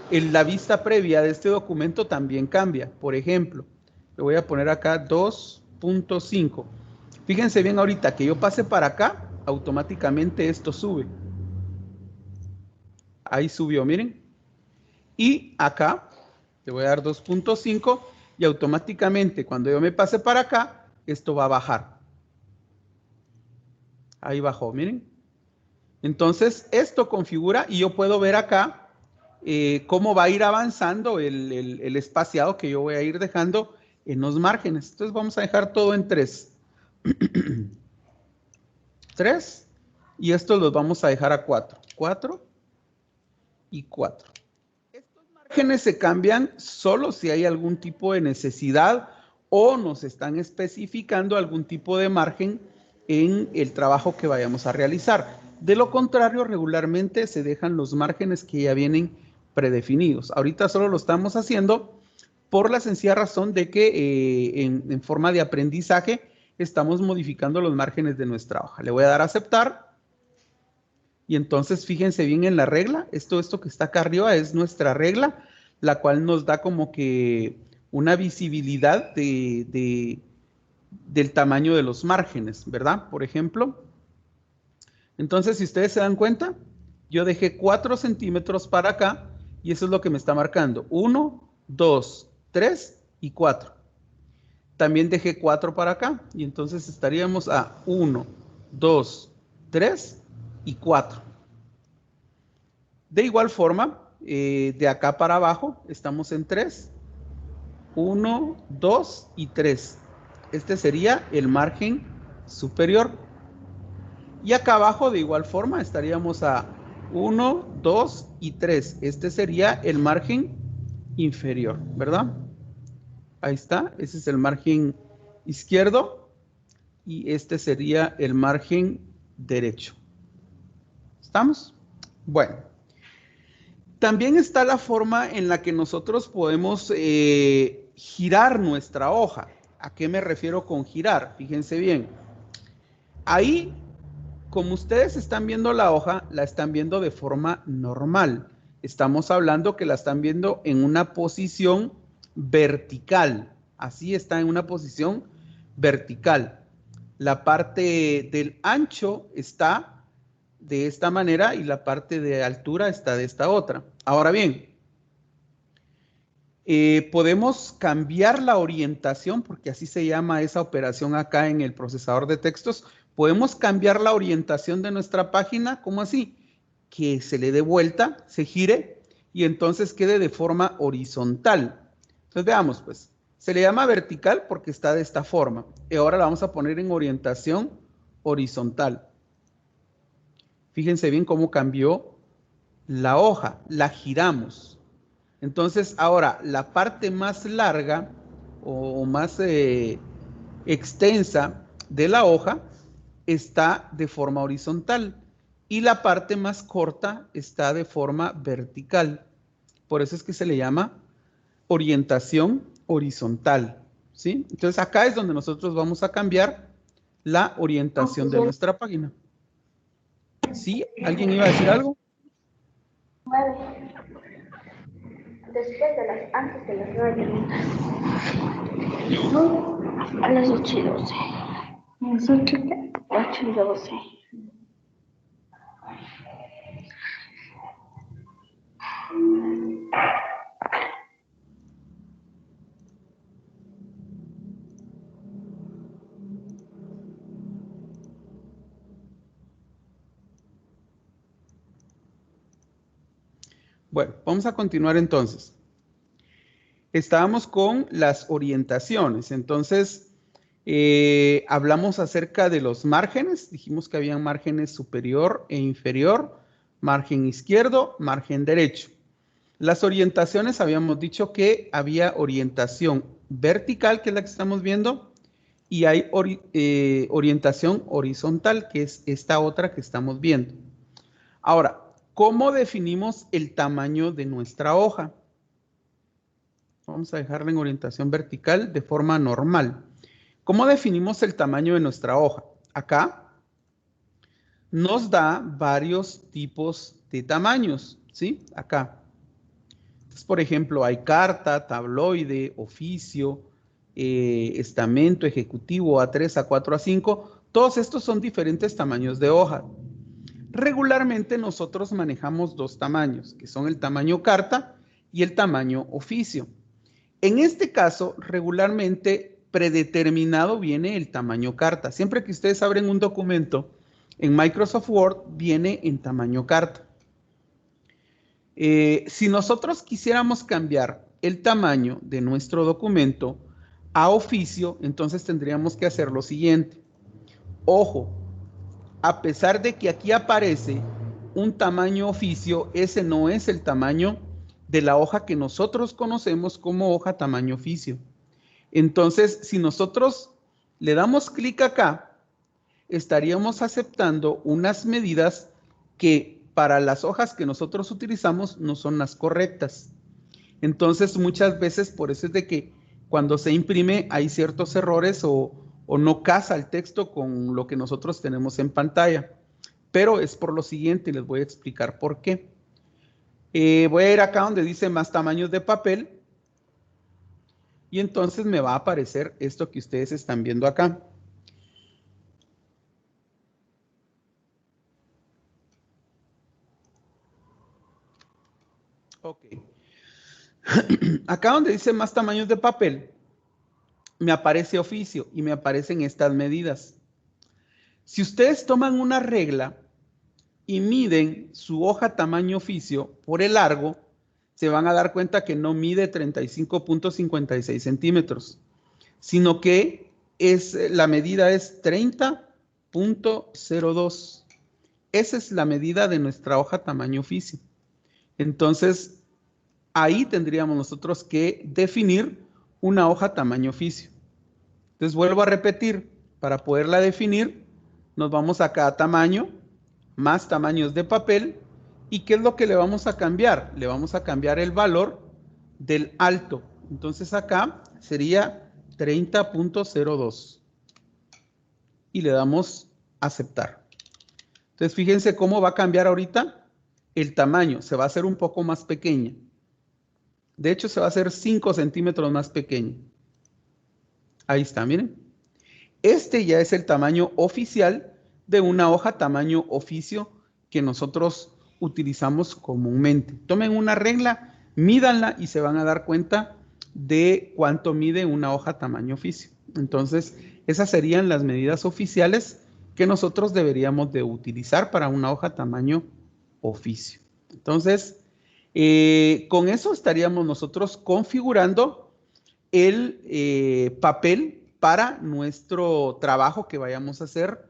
en la vista previa de este documento también cambia. Por ejemplo, le voy a poner acá 2.5. Fíjense bien ahorita que yo pase para acá, automáticamente esto sube. Ahí subió, miren. Y acá le voy a dar 2.5 y automáticamente cuando yo me pase para acá, esto va a bajar. Ahí bajó, miren. Entonces, esto configura y yo puedo ver acá cómo va a ir avanzando el espaciado que yo voy a ir dejando en los márgenes. Entonces, vamos a dejar todo en 3. 3. Y estos los vamos a dejar a 4. 4 y 4. Estos márgenes se cambian solo si hay algún tipo de necesidad o nos están especificando algún tipo de margen en el trabajo que vayamos a realizar. De lo contrario, regularmente se dejan los márgenes que ya vienen predefinidos. Ahorita solo lo estamos haciendo por la sencilla razón de que en forma de aprendizaje estamos modificando los márgenes de nuestra hoja. Le voy a dar a aceptar Y entonces fíjense bien en la regla. Esto que está acá arriba es nuestra regla, la cual nos da como que una visibilidad del tamaño de los márgenes, ¿verdad? Por ejemplo. Entonces, si ustedes se dan cuenta, yo dejé 4 centímetros para acá y eso es lo que me está marcando. 1, 2, 3 y 4. También dejé 4 para acá y entonces estaríamos a 1, 2, 3 y 4. De igual forma, de acá para abajo estamos en 3. 1, 2 y 3. Este sería el margen superior. Y acá abajo de igual forma estaríamos a 1, 2 y 3. Este sería el margen inferior, ¿verdad? Ahí está, ese es el margen izquierdo y este sería el margen derecho. ¿Estamos? Bueno, también está la forma en la que nosotros podemos girar nuestra hoja. ¿A qué me refiero con girar? Fíjense bien. Ahí, como ustedes están viendo la hoja, la están viendo de forma normal. Estamos hablando que la están viendo en una posición vertical. Así está en una posición vertical. La parte del ancho está de esta manera y la parte de altura está de esta otra. Ahora bien, podemos cambiar la orientación, porque así se llama esa operación acá en el procesador de textos. Podemos cambiar la orientación de nuestra página, ¿cómo así? Que se le dé vuelta, se gire y entonces quede de forma horizontal. Entonces veamos, pues, se le llama vertical porque está de esta forma. Y ahora la vamos a poner en orientación horizontal. Fíjense bien cómo cambió la hoja, la giramos. Entonces ahora la parte más larga o más extensa de la hoja está de forma horizontal y la parte más corta está de forma vertical. Por eso es que se le llama orientación horizontal, ¿sí? Entonces acá es donde nosotros vamos a cambiar la orientación de nuestra página. ¿Sí? ¿Alguien iba a decir algo? 9. Antes de las 9 minutos. A las 8:12. A las 8:12. Bueno, vamos a continuar entonces. Estábamos con las orientaciones. Entonces, hablamos acerca de los márgenes. Dijimos que había márgenes superior e inferior, margen izquierdo, margen derecho. Las orientaciones habíamos dicho que había orientación vertical, que es la que estamos viendo, y hay orientación horizontal, que es esta otra que estamos viendo. Ahora, ¿cómo definimos el tamaño de nuestra hoja? Vamos a dejarla en orientación vertical de forma normal. ¿Cómo definimos el tamaño de nuestra hoja? Acá nos da varios tipos de tamaños, ¿sí? Acá. Entonces, por ejemplo, hay carta, tabloide, oficio, estamento, ejecutivo, A3, A4, A5. Todos estos son diferentes tamaños de hoja. Regularmente nosotros manejamos dos tamaños, que son el tamaño carta y el tamaño oficio. En este caso, regularmente predeterminado viene el tamaño carta. Siempre que ustedes abren un documento en Microsoft Word, viene en tamaño carta. Si nosotros quisiéramos cambiar el tamaño de nuestro documento a oficio, entonces tendríamos que hacer lo siguiente. Ojo, a pesar de que aquí aparece un tamaño oficio, ese no es el tamaño de la hoja que nosotros conocemos como hoja tamaño oficio. Entonces, si nosotros le damos clic acá, estaríamos aceptando unas medidas que para las hojas que nosotros utilizamos no son las correctas. Entonces, muchas veces por eso es de que cuando se imprime hay ciertos errores o no casa el texto con lo que nosotros tenemos en pantalla. pero es por lo siguiente y les voy a explicar por qué. Voy a ir acá donde dice más tamaños de papel y entonces me va a aparecer esto que ustedes están viendo acá. Ok. Acá donde dice más tamaños de papel, me aparece oficio y me aparecen estas medidas. Si ustedes toman una regla y miden su hoja tamaño oficio por el largo, se van a dar cuenta que no mide 35.56 centímetros, sino que la medida es 30.02. Esa es la medida de nuestra hoja tamaño oficio. Entonces, ahí tendríamos nosotros que definir una hoja tamaño oficio. Entonces, vuelvo a repetir, para poderla definir, nos vamos acá a tamaño, más tamaños de papel, ¿y qué es lo que le vamos a cambiar? Le vamos a cambiar el valor del alto. Entonces, acá sería 30.02. Y le damos aceptar. Entonces, fíjense cómo va a cambiar ahorita el tamaño. Se va a hacer un poco más pequeña. De hecho, se va a hacer 5 centímetros más pequeña. Ahí está, miren. Este ya es el tamaño oficial de una hoja tamaño oficio que nosotros utilizamos comúnmente. Tomen una regla, mídanla y se van a dar cuenta de cuánto mide una hoja tamaño oficio. Entonces, esas serían las medidas oficiales que nosotros deberíamos de utilizar para una hoja tamaño oficio. Entonces, con eso estaríamos nosotros configurando el papel para nuestro trabajo que vayamos a hacer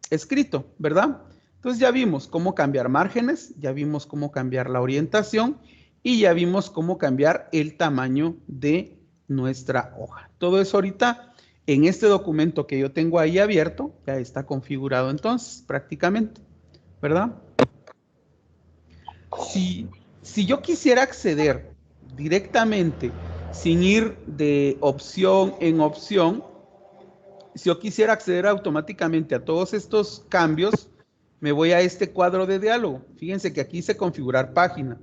escrito, ¿verdad? Entonces ya vimos cómo cambiar márgenes, ya vimos cómo cambiar la orientación y ya vimos cómo cambiar el tamaño de nuestra hoja. Todo eso ahorita en este documento que yo tengo ahí abierto ya está configurado entonces prácticamente, ¿verdad? Si yo quisiera acceder directamente sin ir de opción en opción, si yo quisiera acceder automáticamente a todos estos cambios, me voy a este cuadro de diálogo. Fíjense que aquí dice configurar página.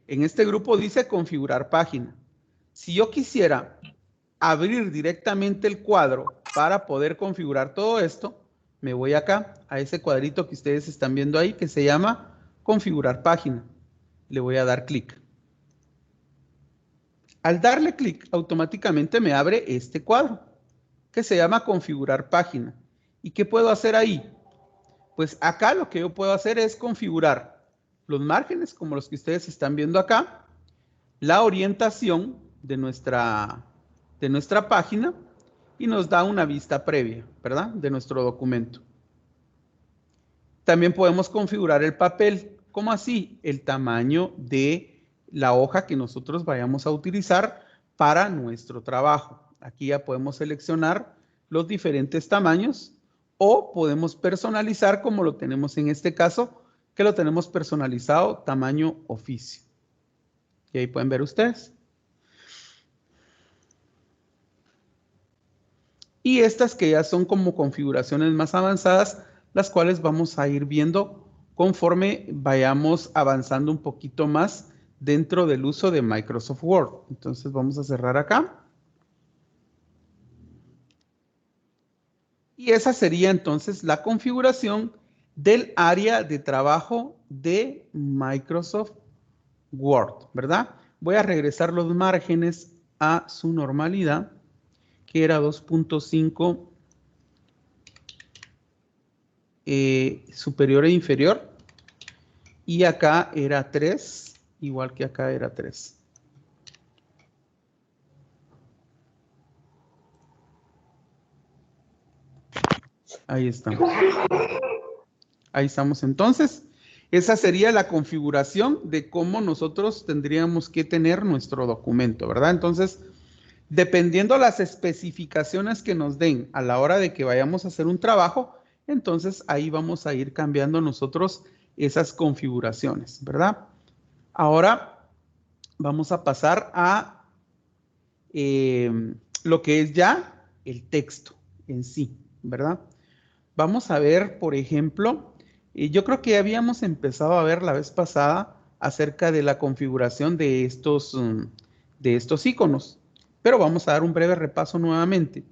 En este grupo dice configurar página. Si yo quisiera abrir directamente el cuadro para poder configurar todo esto, me voy acá a ese cuadrito que ustedes están viendo ahí que se llama configurar página. Le voy a dar clic. Al darle clic, automáticamente me abre este cuadro que se llama configurar página. ¿Y qué puedo hacer ahí? Pues acá lo que yo puedo hacer es configurar los márgenes, como los que ustedes están viendo acá, la orientación de nuestra página y nos da una vista previa, ¿verdad? De nuestro documento. También podemos configurar el papel. ¿Cómo así? El tamaño de la hoja que nosotros vayamos a utilizar para nuestro trabajo. Aquí ya podemos seleccionar los diferentes tamaños o podemos personalizar como lo tenemos en este caso, que lo tenemos personalizado tamaño oficio. Y ahí pueden ver ustedes. Y estas que ya son como configuraciones más avanzadas, las cuales vamos a ir viendo conforme vayamos avanzando un poquito más dentro del uso de Microsoft Word. Entonces vamos a cerrar acá. Y esa sería entonces la configuración del área de trabajo de Microsoft Word, ¿verdad? Voy a regresar los márgenes a su normalidad, que era 2.5 superior e inferior. Y acá era 3, igual que acá era 3. Ahí estamos. Ahí estamos entonces. Esa sería la configuración de cómo nosotros tendríamos que tener nuestro documento, ¿verdad? Entonces, dependiendo las especificaciones que nos den a la hora de que vayamos a hacer un trabajo, entonces ahí vamos a ir cambiando nosotros esas configuraciones, ¿verdad? Ahora vamos a pasar a lo que es ya el texto en sí, ¿verdad? vamos a ver, por ejemplo, yo creo que habíamos empezado a ver la vez pasada acerca de la configuración de estos iconos, pero vamos a dar un breve repaso nuevamente.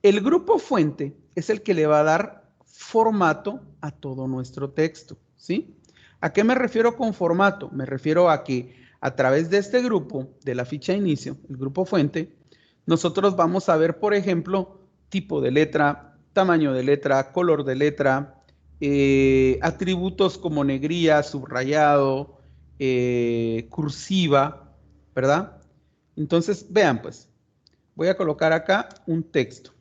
El grupo fuente es el que le va a dar formato a todo nuestro texto, ¿sí? ¿A qué me refiero con formato? Me refiero a que a través de este grupo, de la ficha de inicio, el grupo fuente, nosotros vamos a ver, por ejemplo, tipo de letra, tamaño de letra, color de letra, atributos como negría, subrayado, cursiva, ¿verdad? Entonces, vean pues, voy a colocar acá un texto.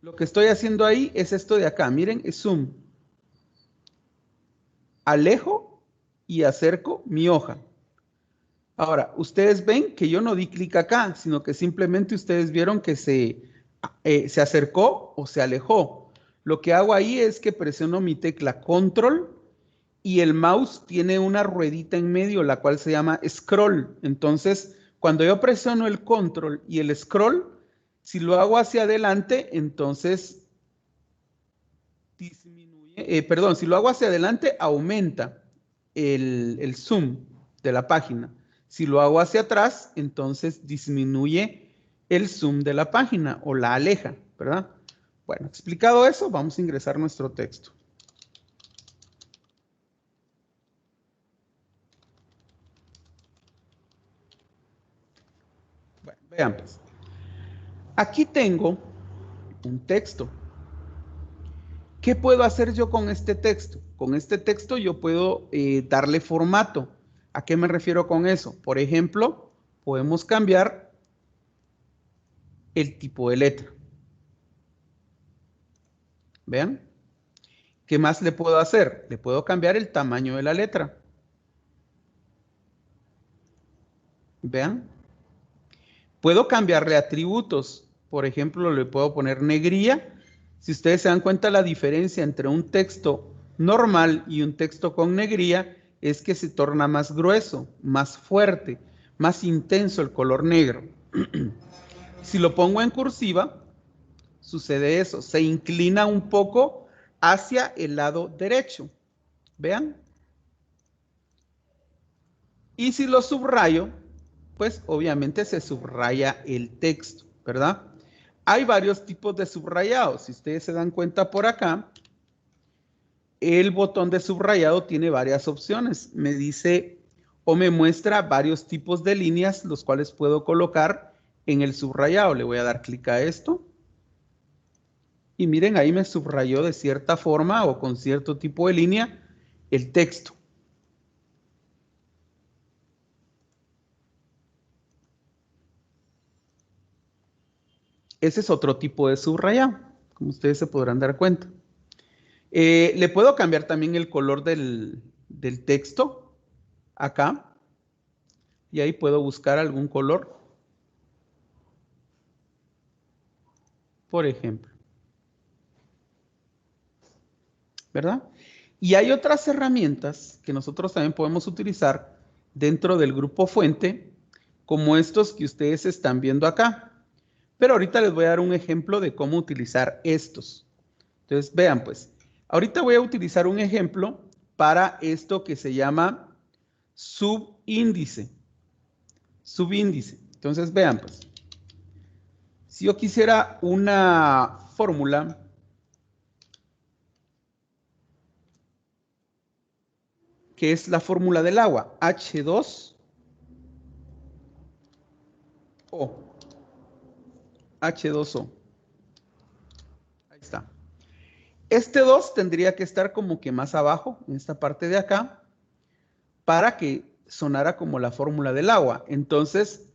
Lo que estoy haciendo ahí es esto de acá, miren, es zoom. Alejo y acerco mi hoja. Ahora, ustedes ven que yo no di clic acá, sino que simplemente ustedes vieron que se acercó o se alejó. Lo que hago ahí es que presiono mi tecla control y el mouse tiene una ruedita en medio, la cual se llama scroll. Entonces, cuando yo presiono el control y el scroll, si lo hago hacia adelante, entonces disminuye, si lo hago hacia adelante, aumenta el zoom de la página. Si lo hago hacia atrás, entonces disminuye el zoom de la página o la aleja, ¿verdad? Bueno, explicado eso, vamos a ingresar nuestro texto. Bueno, vean pues. Aquí tengo un texto. ¿Qué puedo hacer yo con este texto? Con este texto yo puedo darle formato. ¿A qué me refiero con eso? Por ejemplo, podemos cambiar el tipo de letra. ¿Vean? ¿Qué más le puedo hacer? Le puedo cambiar el tamaño de la letra. ¿Vean? Puedo cambiarle atributos. Por ejemplo, le puedo poner negría. Si ustedes se dan cuenta, la diferencia entre un texto normal y un texto con negría es que se torna más grueso, más fuerte, más intenso el color negro. Si lo pongo en cursiva, sucede eso. Se inclina un poco hacia el lado derecho. ¿Vean? Y si lo subrayo, pues obviamente se subraya el texto, ¿verdad? Hay varios tipos de subrayados. Si ustedes se dan cuenta por acá, el botón de subrayado tiene varias opciones. Me dice o me muestra varios tipos de líneas, los cuales puedo colocar en el subrayado. Le voy a dar clic a esto. Y miren, ahí me subrayó de cierta forma o con cierto tipo de línea el texto. Ese es otro tipo de subrayado, como ustedes se podrán dar cuenta. Le puedo cambiar también el color del texto acá. Y ahí puedo buscar algún color. Por ejemplo. ¿Verdad? Y hay otras herramientas que nosotros también podemos utilizar dentro del grupo fuente, como estos que ustedes están viendo acá. Pero ahorita les voy a dar un ejemplo de cómo utilizar estos. Entonces, vean pues. Ahorita voy a utilizar un ejemplo para esto que se llama subíndice. Subíndice. Entonces, vean pues. Si yo quisiera una fórmula que es la fórmula del agua, H2O. H2O. Ahí está. Este 2 tendría que estar como que más abajo, en esta parte de acá, para que sonara como la fórmula del agua. Entonces,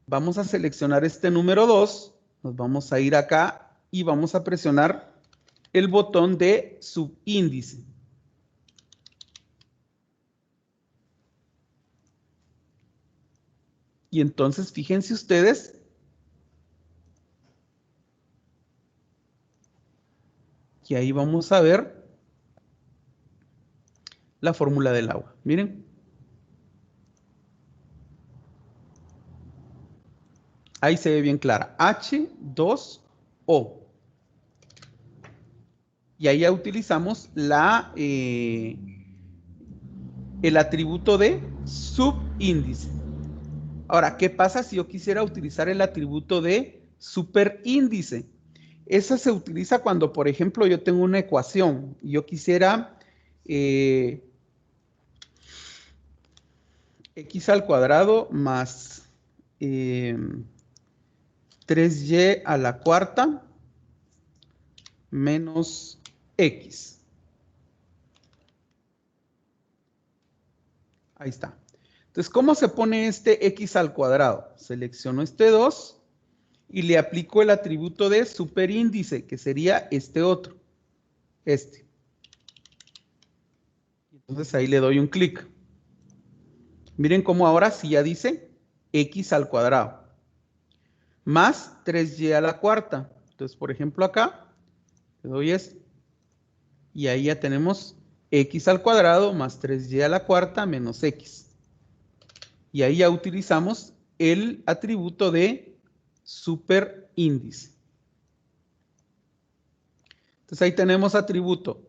vamos a seleccionar este número 2, nos vamos a ir acá y vamos a presionar el botón de subíndice. Y entonces, fíjense ustedes que ahí vamos a ver la fórmula del agua. Miren. Ahí se ve bien clara. H2O. O. Y ahí ya utilizamos el atributo de subíndice. Ahora, ¿qué pasa si yo quisiera utilizar el atributo de superíndice? Eso se utiliza cuando, por ejemplo, yo tengo una ecuación y yo quisiera x al cuadrado más 3y a la cuarta menos x. Ahí está. Entonces, ¿cómo se pone este x al cuadrado? Selecciono este 2 y le aplico el atributo de superíndice, que sería este otro. Este. Entonces, ahí le doy un clic. Miren cómo ahora sí ya dice x al cuadrado. Más 3y a la cuarta. Entonces, por ejemplo, acá le doy esto. Y ahí ya tenemos x al cuadrado más 3y a la cuarta menos x. Y ahí ya utilizamos el atributo de superíndice. Entonces ahí tenemos atributo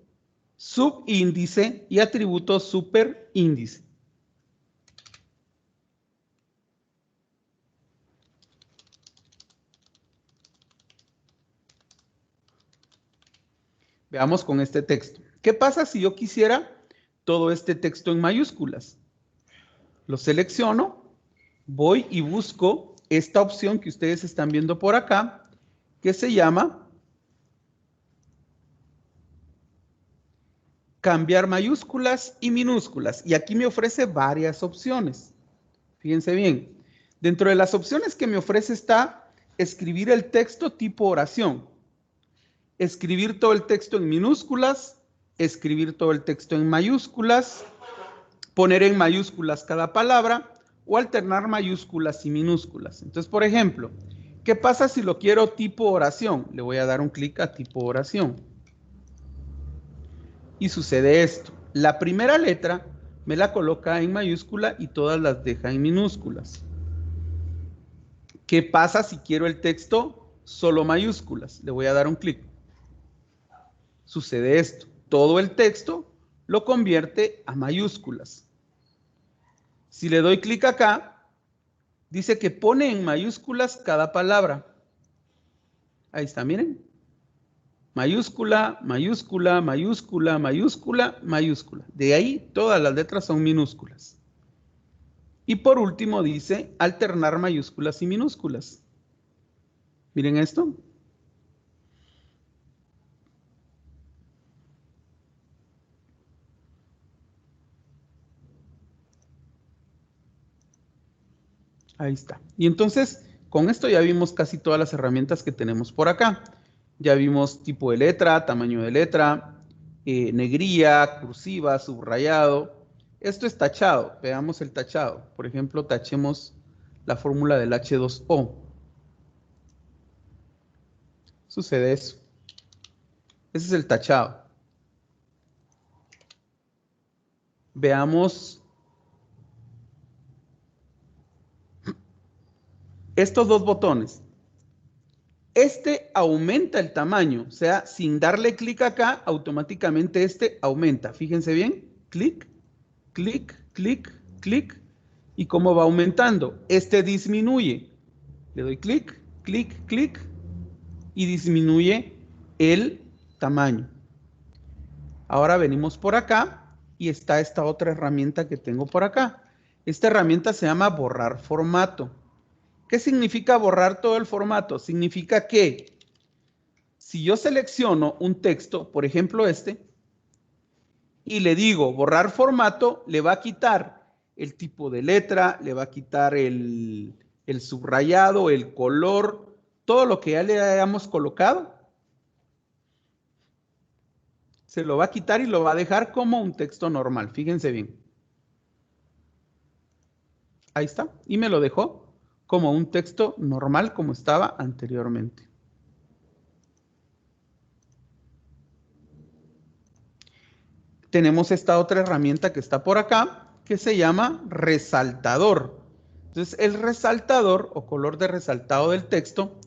subíndice y atributo superíndice. Veamos con este texto. ¿Qué pasa si yo quisiera todo este texto en mayúsculas? Lo selecciono, voy y busco esta opción que ustedes están viendo por acá, que se llama cambiar mayúsculas y minúsculas. Y aquí me ofrece varias opciones. Fíjense bien. Dentro de las opciones que me ofrece está escribir el texto tipo oración, escribir todo el texto en minúsculas, escribir todo el texto en mayúsculas, poner en mayúsculas cada palabra o alternar mayúsculas y minúsculas. Entonces, por ejemplo, ¿qué pasa si lo quiero tipo oración? Le voy a dar un clic a tipo oración. Y sucede esto. La primera letra me la coloca en mayúscula y todas las deja en minúsculas. ¿Qué pasa si quiero el texto solo mayúsculas? Le voy a dar un clic. Sucede esto. Todo el texto lo convierte a mayúsculas. Si le doy clic acá, dice que pone en mayúsculas cada palabra. Ahí está, miren. Mayúscula, mayúscula, mayúscula, mayúscula, mayúscula. De ahí todas las letras son minúsculas. Y por último dice alternar mayúsculas y minúsculas. Miren esto. Ahí está. Y entonces, con esto ya vimos casi todas las herramientas que tenemos por acá. Ya vimos tipo de letra, tamaño de letra, negrilla, cursiva, subrayado. Esto es tachado. Veamos el tachado. Por ejemplo, tachemos la fórmula del H2O. Sucede eso. Ese es el tachado. Veamos estos dos botones. Este aumenta el tamaño, o sea, sin darle clic acá, automáticamente este aumenta. Fíjense bien, clic, clic, clic, clic, y cómo va aumentando. Este disminuye. Le doy clic, clic, clic, y disminuye el tamaño. Ahora venimos por acá y está esta otra herramienta que tengo por acá. Esta herramienta se llama borrar formato. ¿Qué significa borrar todo el formato? Significa que si yo selecciono un texto, por ejemplo este, y le digo borrar formato, le va a quitar el tipo de letra, le va a quitar el subrayado, el color, todo lo que ya le hayamos colocado. Se lo va a quitar y lo va a dejar como un texto normal. Fíjense bien. Ahí está. Y me lo dejó como un texto normal como estaba anteriormente. Tenemos esta otra herramienta que está por acá, que se llama resaltador. Entonces, el resaltador o color de resaltado del texto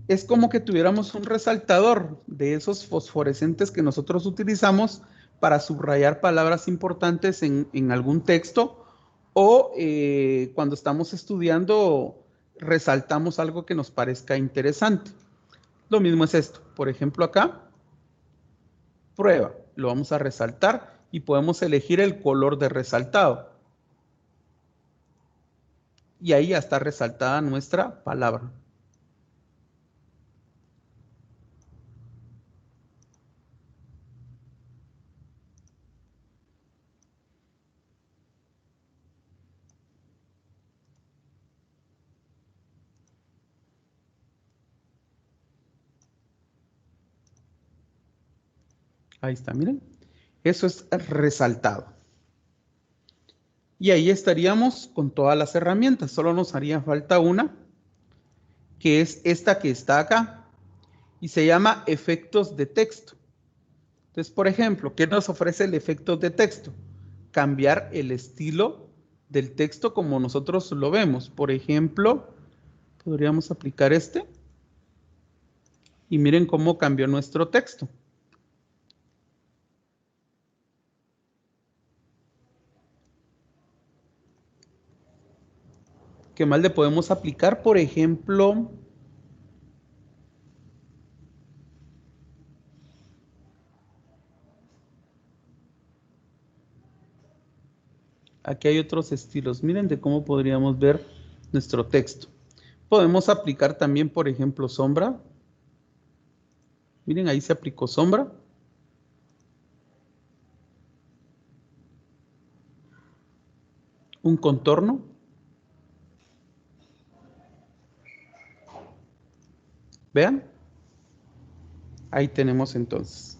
es como que tuviéramos un resaltador de esos fosforescentes que nosotros utilizamos para subrayar palabras importantes en algún texto o cuando estamos estudiando resaltamos algo que nos parezca interesante. Lo mismo es esto. Por ejemplo, acá, prueba. Lo vamos a resaltar y podemos elegir el color de resaltado. Y ahí ya está resaltada nuestra palabra. Ahí está, miren. Eso es resaltado. Y ahí estaríamos con todas las herramientas. Solo nos haría falta una, que es esta que está acá. Y se llama efectos de texto. Entonces, por ejemplo, ¿qué nos ofrece el efecto de texto? Cambiar el estilo del texto como nosotros lo vemos. Por ejemplo, podríamos aplicar este. Y miren cómo cambió nuestro texto. ¿Qué más le podemos aplicar? Por ejemplo, aquí hay otros estilos. Miren de cómo podríamos ver nuestro texto. Podemos aplicar también, por ejemplo, sombra. Miren, ahí se aplicó sombra. Un contorno. Vean. Ahí tenemos entonces.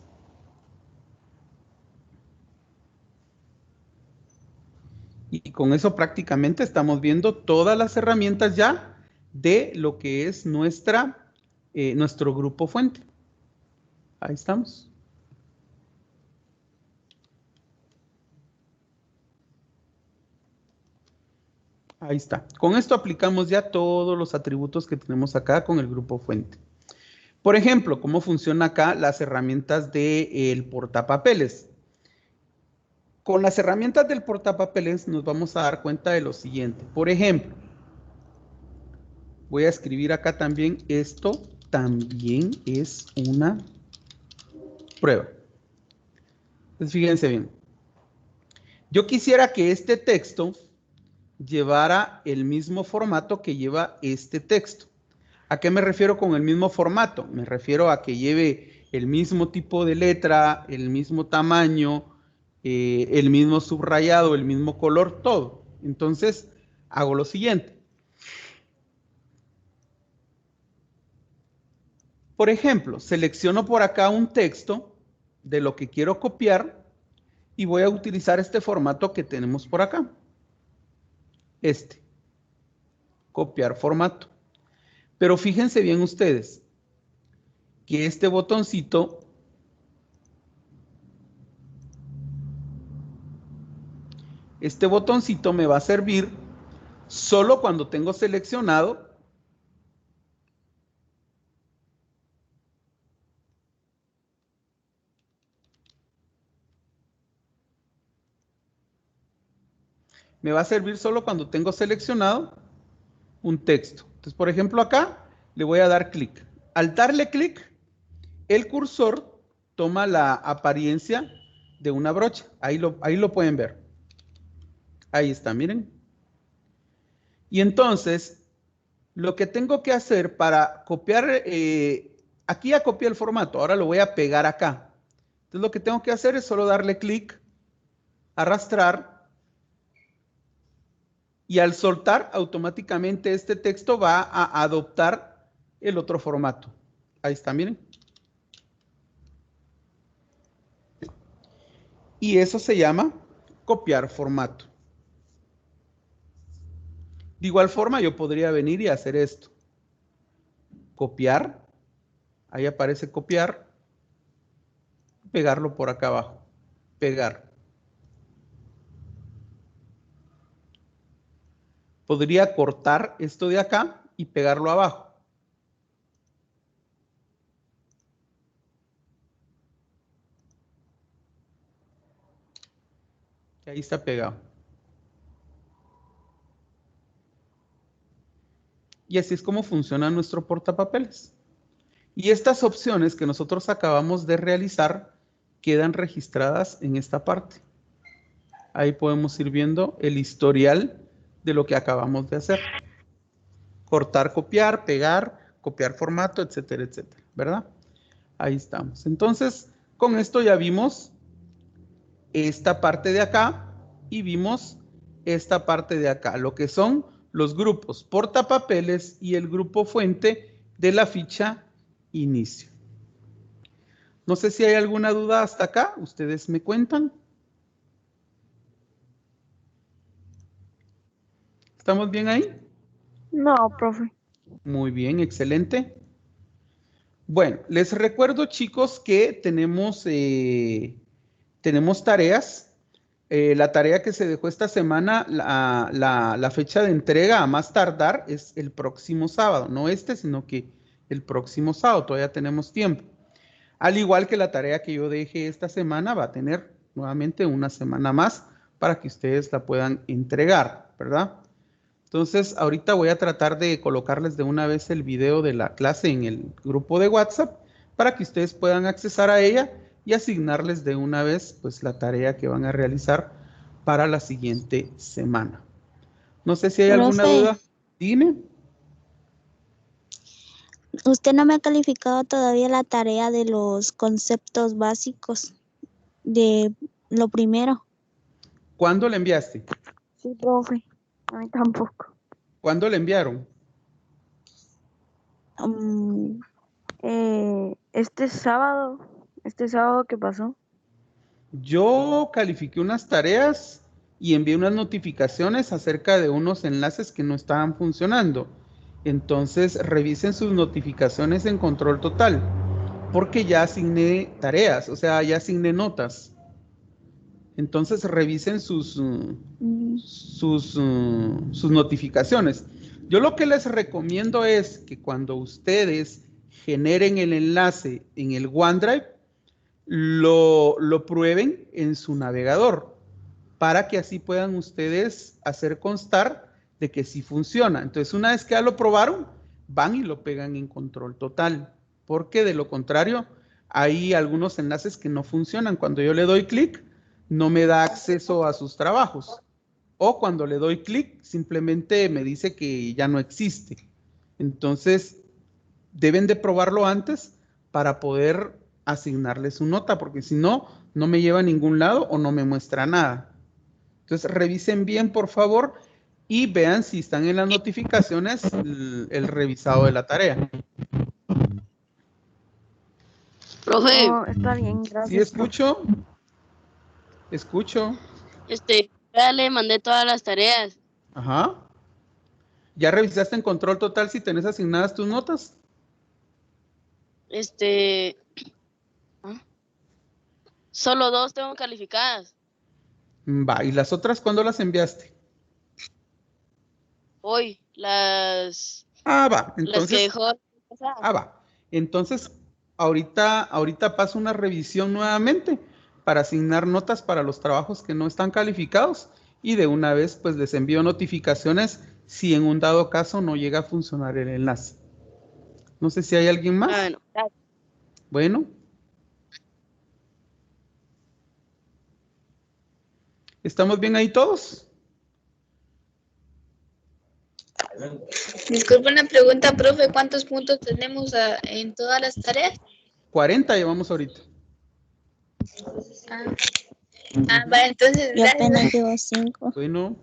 Y con eso prácticamente estamos viendo todas las herramientas ya de lo que es nuestro grupo fuente. Ahí estamos. Ahí está. Con esto aplicamos ya todos los atributos que tenemos acá con el grupo fuente. Por ejemplo, ¿cómo funciona acá las herramientas del portapapeles? Con las herramientas del portapapeles nos vamos a dar cuenta de lo siguiente. Por ejemplo, voy a escribir acá también, esto también es una prueba. Entonces, fíjense bien. Yo quisiera que este texto llevara el mismo formato que lleva este texto. ¿A qué me refiero con el mismo formato? Me refiero a que lleve el mismo tipo de letra, el mismo tamaño, el mismo subrayado, el mismo color, todo. Entonces, hago lo siguiente. Por ejemplo, selecciono por acá un texto de lo que quiero copiar y voy a utilizar este formato que tenemos por acá. Este. Copiar formato. Pero fíjense bien ustedes que este botoncito me va a servir solo cuando tengo seleccionado un texto. Entonces, por ejemplo, acá le voy a dar clic. Al darle clic, el cursor toma la apariencia de una brocha. Ahí lo pueden ver. Ahí está, miren. Y entonces, lo que tengo que hacer para copiar, aquí ya copié el formato, ahora lo voy a pegar acá. Entonces, lo que tengo que hacer es solo darle clic, arrastrar, y al soltar, automáticamente este texto va a adoptar el otro formato. Ahí está, miren. Y eso se llama copiar formato. De igual forma, yo podría venir y hacer esto. Copiar. Ahí aparece copiar. Pegarlo por acá abajo. Pegar. Podría cortar esto de acá y pegarlo abajo. que ahí está pegado. Y así es como funciona nuestro portapapeles. Y estas opciones que nosotros acabamos de realizar quedan registradas en esta parte. Ahí podemos ir viendo el historial de lo que acabamos de hacer. Cortar, copiar formato, etcétera, etcétera, ¿verdad? Ahí estamos. Entonces, con esto ya vimos esta parte de acá y vimos esta parte de acá, lo que son los grupos portapapeles y el grupo fuente de la ficha inicio. No sé si hay alguna duda hasta acá, ustedes me cuentan. ¿Estamos bien ahí? No, profe. Muy bien, excelente. Bueno, les recuerdo, chicos, que tenemos tareas. La tarea que se dejó esta semana, la fecha de entrega a más tardar es el próximo sábado. No este, sino que el próximo sábado. Todavía tenemos tiempo. Al igual que la tarea que yo dejé esta semana, va a tener nuevamente una semana más para que ustedes la puedan entregar, ¿verdad? Entonces, ahorita voy a tratar de colocarles de una vez el video de la clase en el grupo de WhatsApp para que ustedes puedan accesar a ella y asignarles de una vez pues la tarea que van a realizar para la siguiente semana. No sé si hay alguna duda. Dime. Usted no me ha calificado todavía la tarea de los conceptos básicos de lo primero. ¿Cuándo le enviaste? Sí, profe. A mí tampoco. ¿Cuándo le enviaron? Este sábado que pasó. Yo califiqué unas tareas y envié unas notificaciones acerca de unos enlaces que no estaban funcionando. Entonces, revisen sus notificaciones en control total, porque ya asigné tareas, o sea, ya asigné notas. Entonces, revisen sus notificaciones. Yo lo que les recomiendo es que cuando ustedes generen el enlace en el OneDrive, lo prueben en su navegador para que así puedan ustedes hacer constar de que sí funciona. Entonces, una vez que ya lo probaron, van y lo pegan en control total, porque de lo contrario, hay algunos enlaces que no funcionan. Cuando yo le doy clic, no me da acceso a sus trabajos. O cuando le doy clic, simplemente me dice que ya no existe. Entonces, deben de probarlo antes para poder asignarle su nota, porque si no, no me lleva a ningún lado o no me muestra nada. Entonces, revisen bien, por favor, y vean si están en las notificaciones el revisado de la tarea. Profe. No, está bien, gracias. ¿Sí escucho? Escucho. Ya le mandé todas las tareas. Ajá. ¿Ya revisaste en control total si tenés asignadas tus notas? Solo 2 tengo calificadas. Va, ¿y las otras cuándo las enviaste? Hoy, las... va, entonces... Las que dejó... va. Entonces, ahorita paso una revisión nuevamente para asignar notas para los trabajos que no están calificados y de una vez pues les envío notificaciones si en un dado caso no llega a funcionar el enlace. No sé si hay alguien más. Bueno, gracias. Bueno. ¿Estamos bien ahí todos? Disculpe una pregunta, profe, ¿cuántos puntos tenemos en todas las tareas? 40 llevamos ahorita. Va, entonces yo apenas llevo 5. Bueno,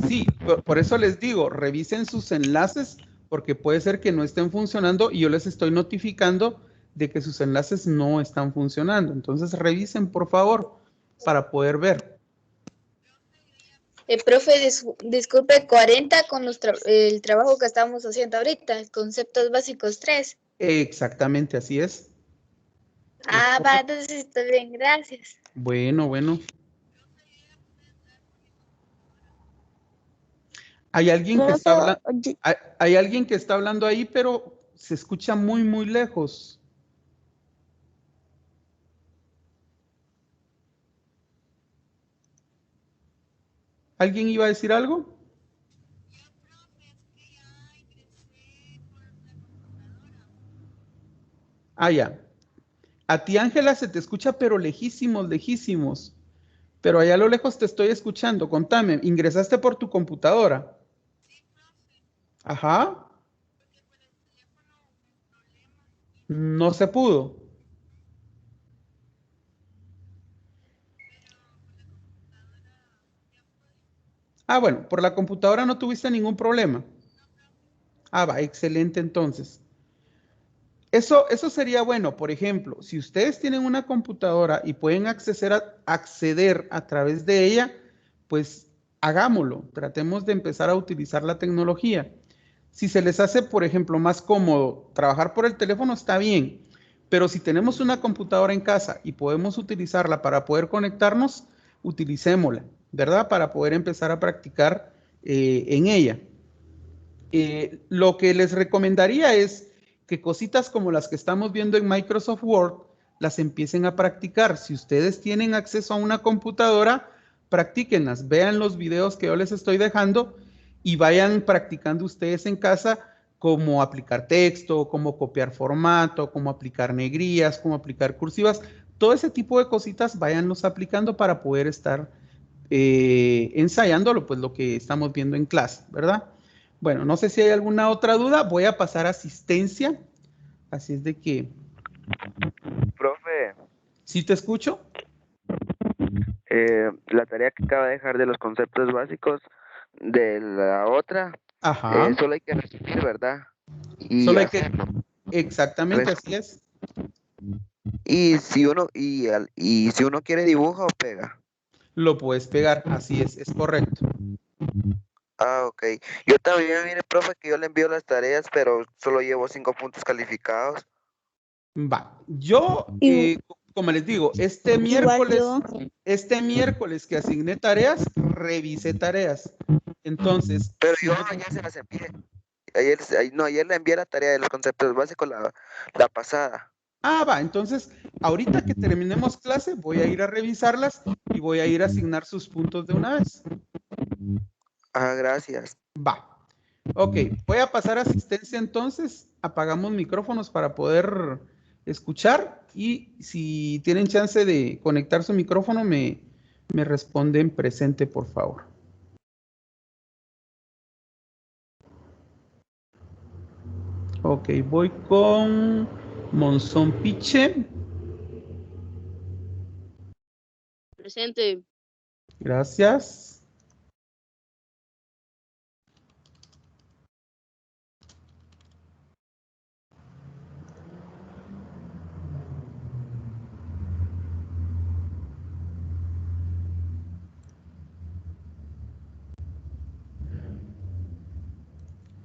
sí, por eso les digo, revisen sus enlaces porque puede ser que no estén funcionando y yo les estoy notificando de que sus enlaces no están funcionando. Entonces revisen, por favor, para poder ver. Profe, disculpe, 40 con el trabajo que estamos haciendo ahorita, conceptos básicos 3. Exactamente, así es. Va, entonces está bien, gracias. Bueno. Hay alguien que está hablando, hay alguien que está hablando ahí, pero se escucha muy, muy lejos. ¿Alguien iba a decir algo? Ah, ya. A ti, Ángela, se te escucha, pero lejísimos, lejísimos. Pero allá a lo lejos te estoy escuchando. Contame, ¿ingresaste por tu computadora? Ajá. No se pudo. Ah, bueno, por la computadora no tuviste ningún problema. Ah, va, excelente entonces. Eso sería bueno, por ejemplo, si ustedes tienen una computadora y pueden acceder a través de ella, pues hagámoslo, tratemos de empezar a utilizar la tecnología. Si se les hace, por ejemplo, más cómodo trabajar por el teléfono, está bien, pero si tenemos una computadora en casa y podemos utilizarla para poder conectarnos, utilicémosla, ¿verdad? Para poder empezar a practicar en ella. Lo que les recomendaría es que cositas como las que estamos viendo en Microsoft Word las empiecen a practicar. Si ustedes tienen acceso a una computadora, practíquenlas, vean los videos que yo les estoy dejando y vayan practicando ustedes en casa cómo aplicar texto, cómo copiar formato, cómo aplicar negrías, cómo aplicar cursivas. Todo ese tipo de cositas váyanlos aplicando para poder estar ensayándolo, pues lo que estamos viendo en clase, ¿verdad? Bueno, no sé si hay alguna otra duda. Voy a pasar a asistencia. Así es de que... Profe, ¿Sí te escucho? la tarea que acaba de dejar de los conceptos básicos de la otra, Ajá. solo hay que repetir, ¿verdad? Y Solo hay que... hacerlo. Exactamente, así es. Y si uno, y si uno quiere dibuja o pega. Lo puedes pegar, así es correcto. Ah, ok. Yo también, mire, profe, que yo le envío las tareas, pero solo llevo 5 puntos calificados. Va. Yo, como les digo, este miércoles que asigné tareas, revisé tareas. Entonces... Pero yo ayer se las envié. Ayer le envié la tarea de los conceptos básicos la pasada. Ah, va, entonces, ahorita que terminemos clase, voy a ir a revisarlas y voy a ir a asignar sus puntos de una vez. Ah, gracias. Va. Ok, voy a pasar a asistencia entonces. Apagamos micrófonos para poder escuchar y si tienen chance de conectar su micrófono, me responden presente, por favor. Ok, voy con Monzón Piche. Presente. Gracias.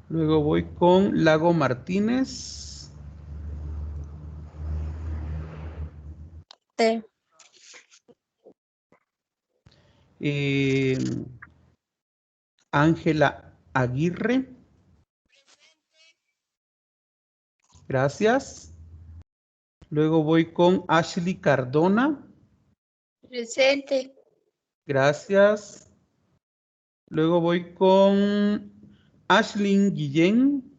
Luego voy con Lago Martínez. Sí. Ángela Aguirre. Gracias. Luego voy con Ashley Cardona. Presente. Gracias. Luego voy con Ashlyn Guillén.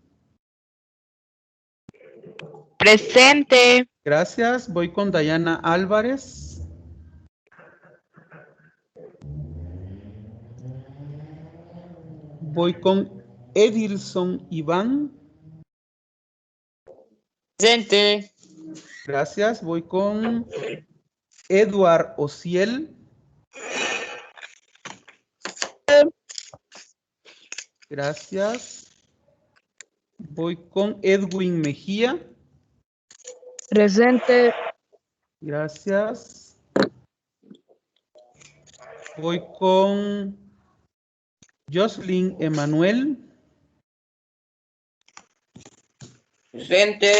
Presente. Gracias. Voy con Dayana Álvarez. Voy con Edilson Iván. Presente. Gracias. Voy con Eduard Ociel. Gracias. Voy con Edwin Mejía. Presente. Gracias. Voy con Jocelyn Emanuel. Presente.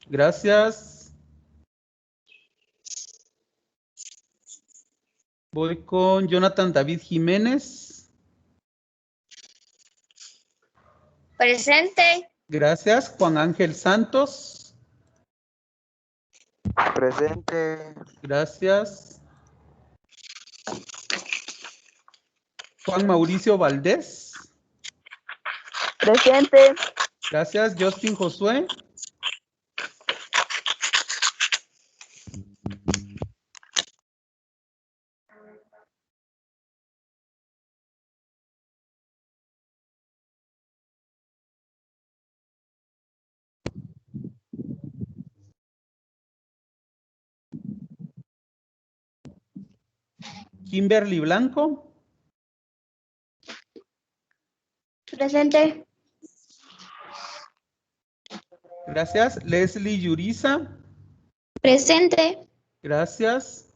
Gracias. Voy con Jonathan David Jiménez. Presente. Gracias. Juan Ángel Santos. Presente. Gracias. Juan Mauricio Valdés. Presente. Gracias. Justin Josué. Kimberly Blanco. Presente. Gracias. Leslie Yuriza. Presente. Gracias.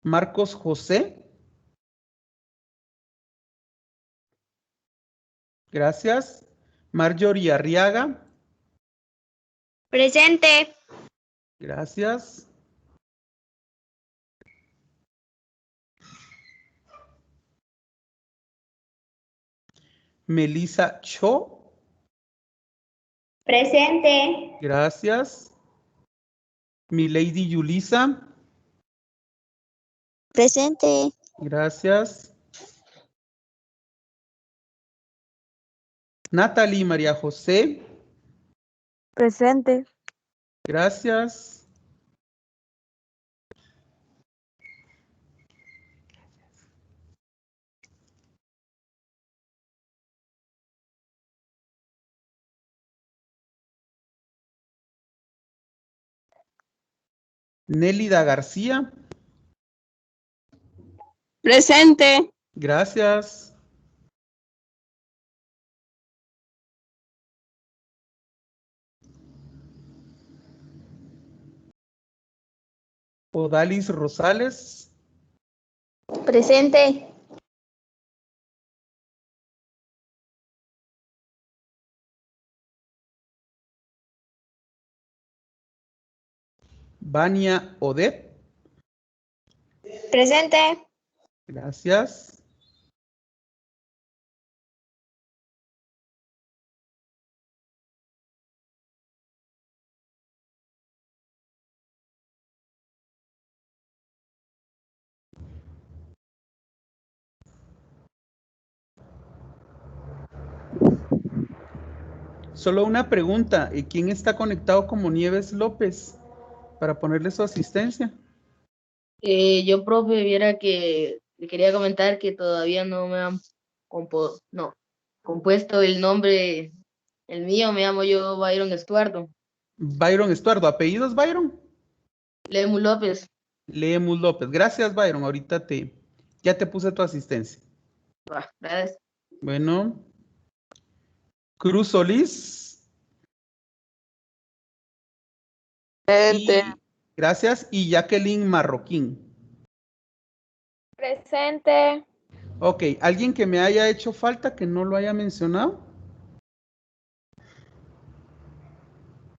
Marcos José. Gracias. Marjorie Arriaga. Presente. Gracias. Melissa Cho. Presente. Gracias. Milady Yulisa. Presente. Gracias. Natalie María José. Presente. Gracias. Nélida García. Presente. Gracias. Odalis Rosales. Presente. Vania Odet. Presente. Gracias. Solo una pregunta. ¿Quién está conectado como Nieves López para ponerle su asistencia? Yo, profe, viera que le quería comentar que todavía no me han compuesto el nombre, el mío, me llamo yo Byron Estuardo. Byron Estuardo. ¿Apellidos, Byron? Lemus López. Lemus López. Gracias, Byron. Ahorita ya te puse tu asistencia. Gracias. Bueno. Cruz Solís. Presente. Gracias. Y Jacqueline Marroquín. Presente. Ok. ¿Alguien que me haya hecho falta que no lo haya mencionado?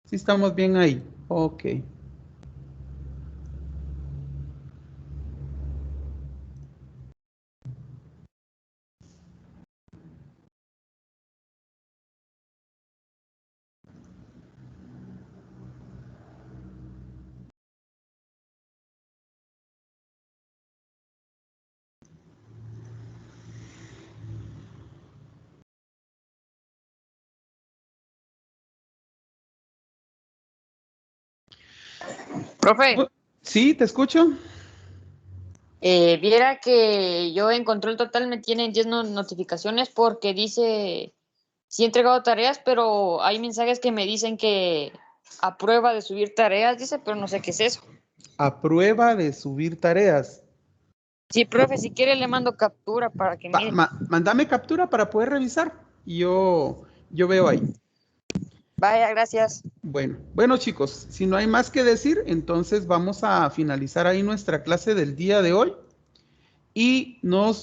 Sí, estamos bien ahí. Ok. Profe, Sí, te escucho. viera que yo en control total me tienen 10 notificaciones porque dice, sí he entregado tareas, pero hay mensajes que me dicen que a prueba de subir tareas, dice, pero no sé qué es eso. A prueba de subir tareas. Sí, profe, si quiere le mando captura para que mire. Mándame captura para poder revisar. Y yo veo ahí. Vaya, gracias. Bueno, chicos, si no hay más que decir, entonces vamos a finalizar ahí nuestra clase del día de hoy. Y nos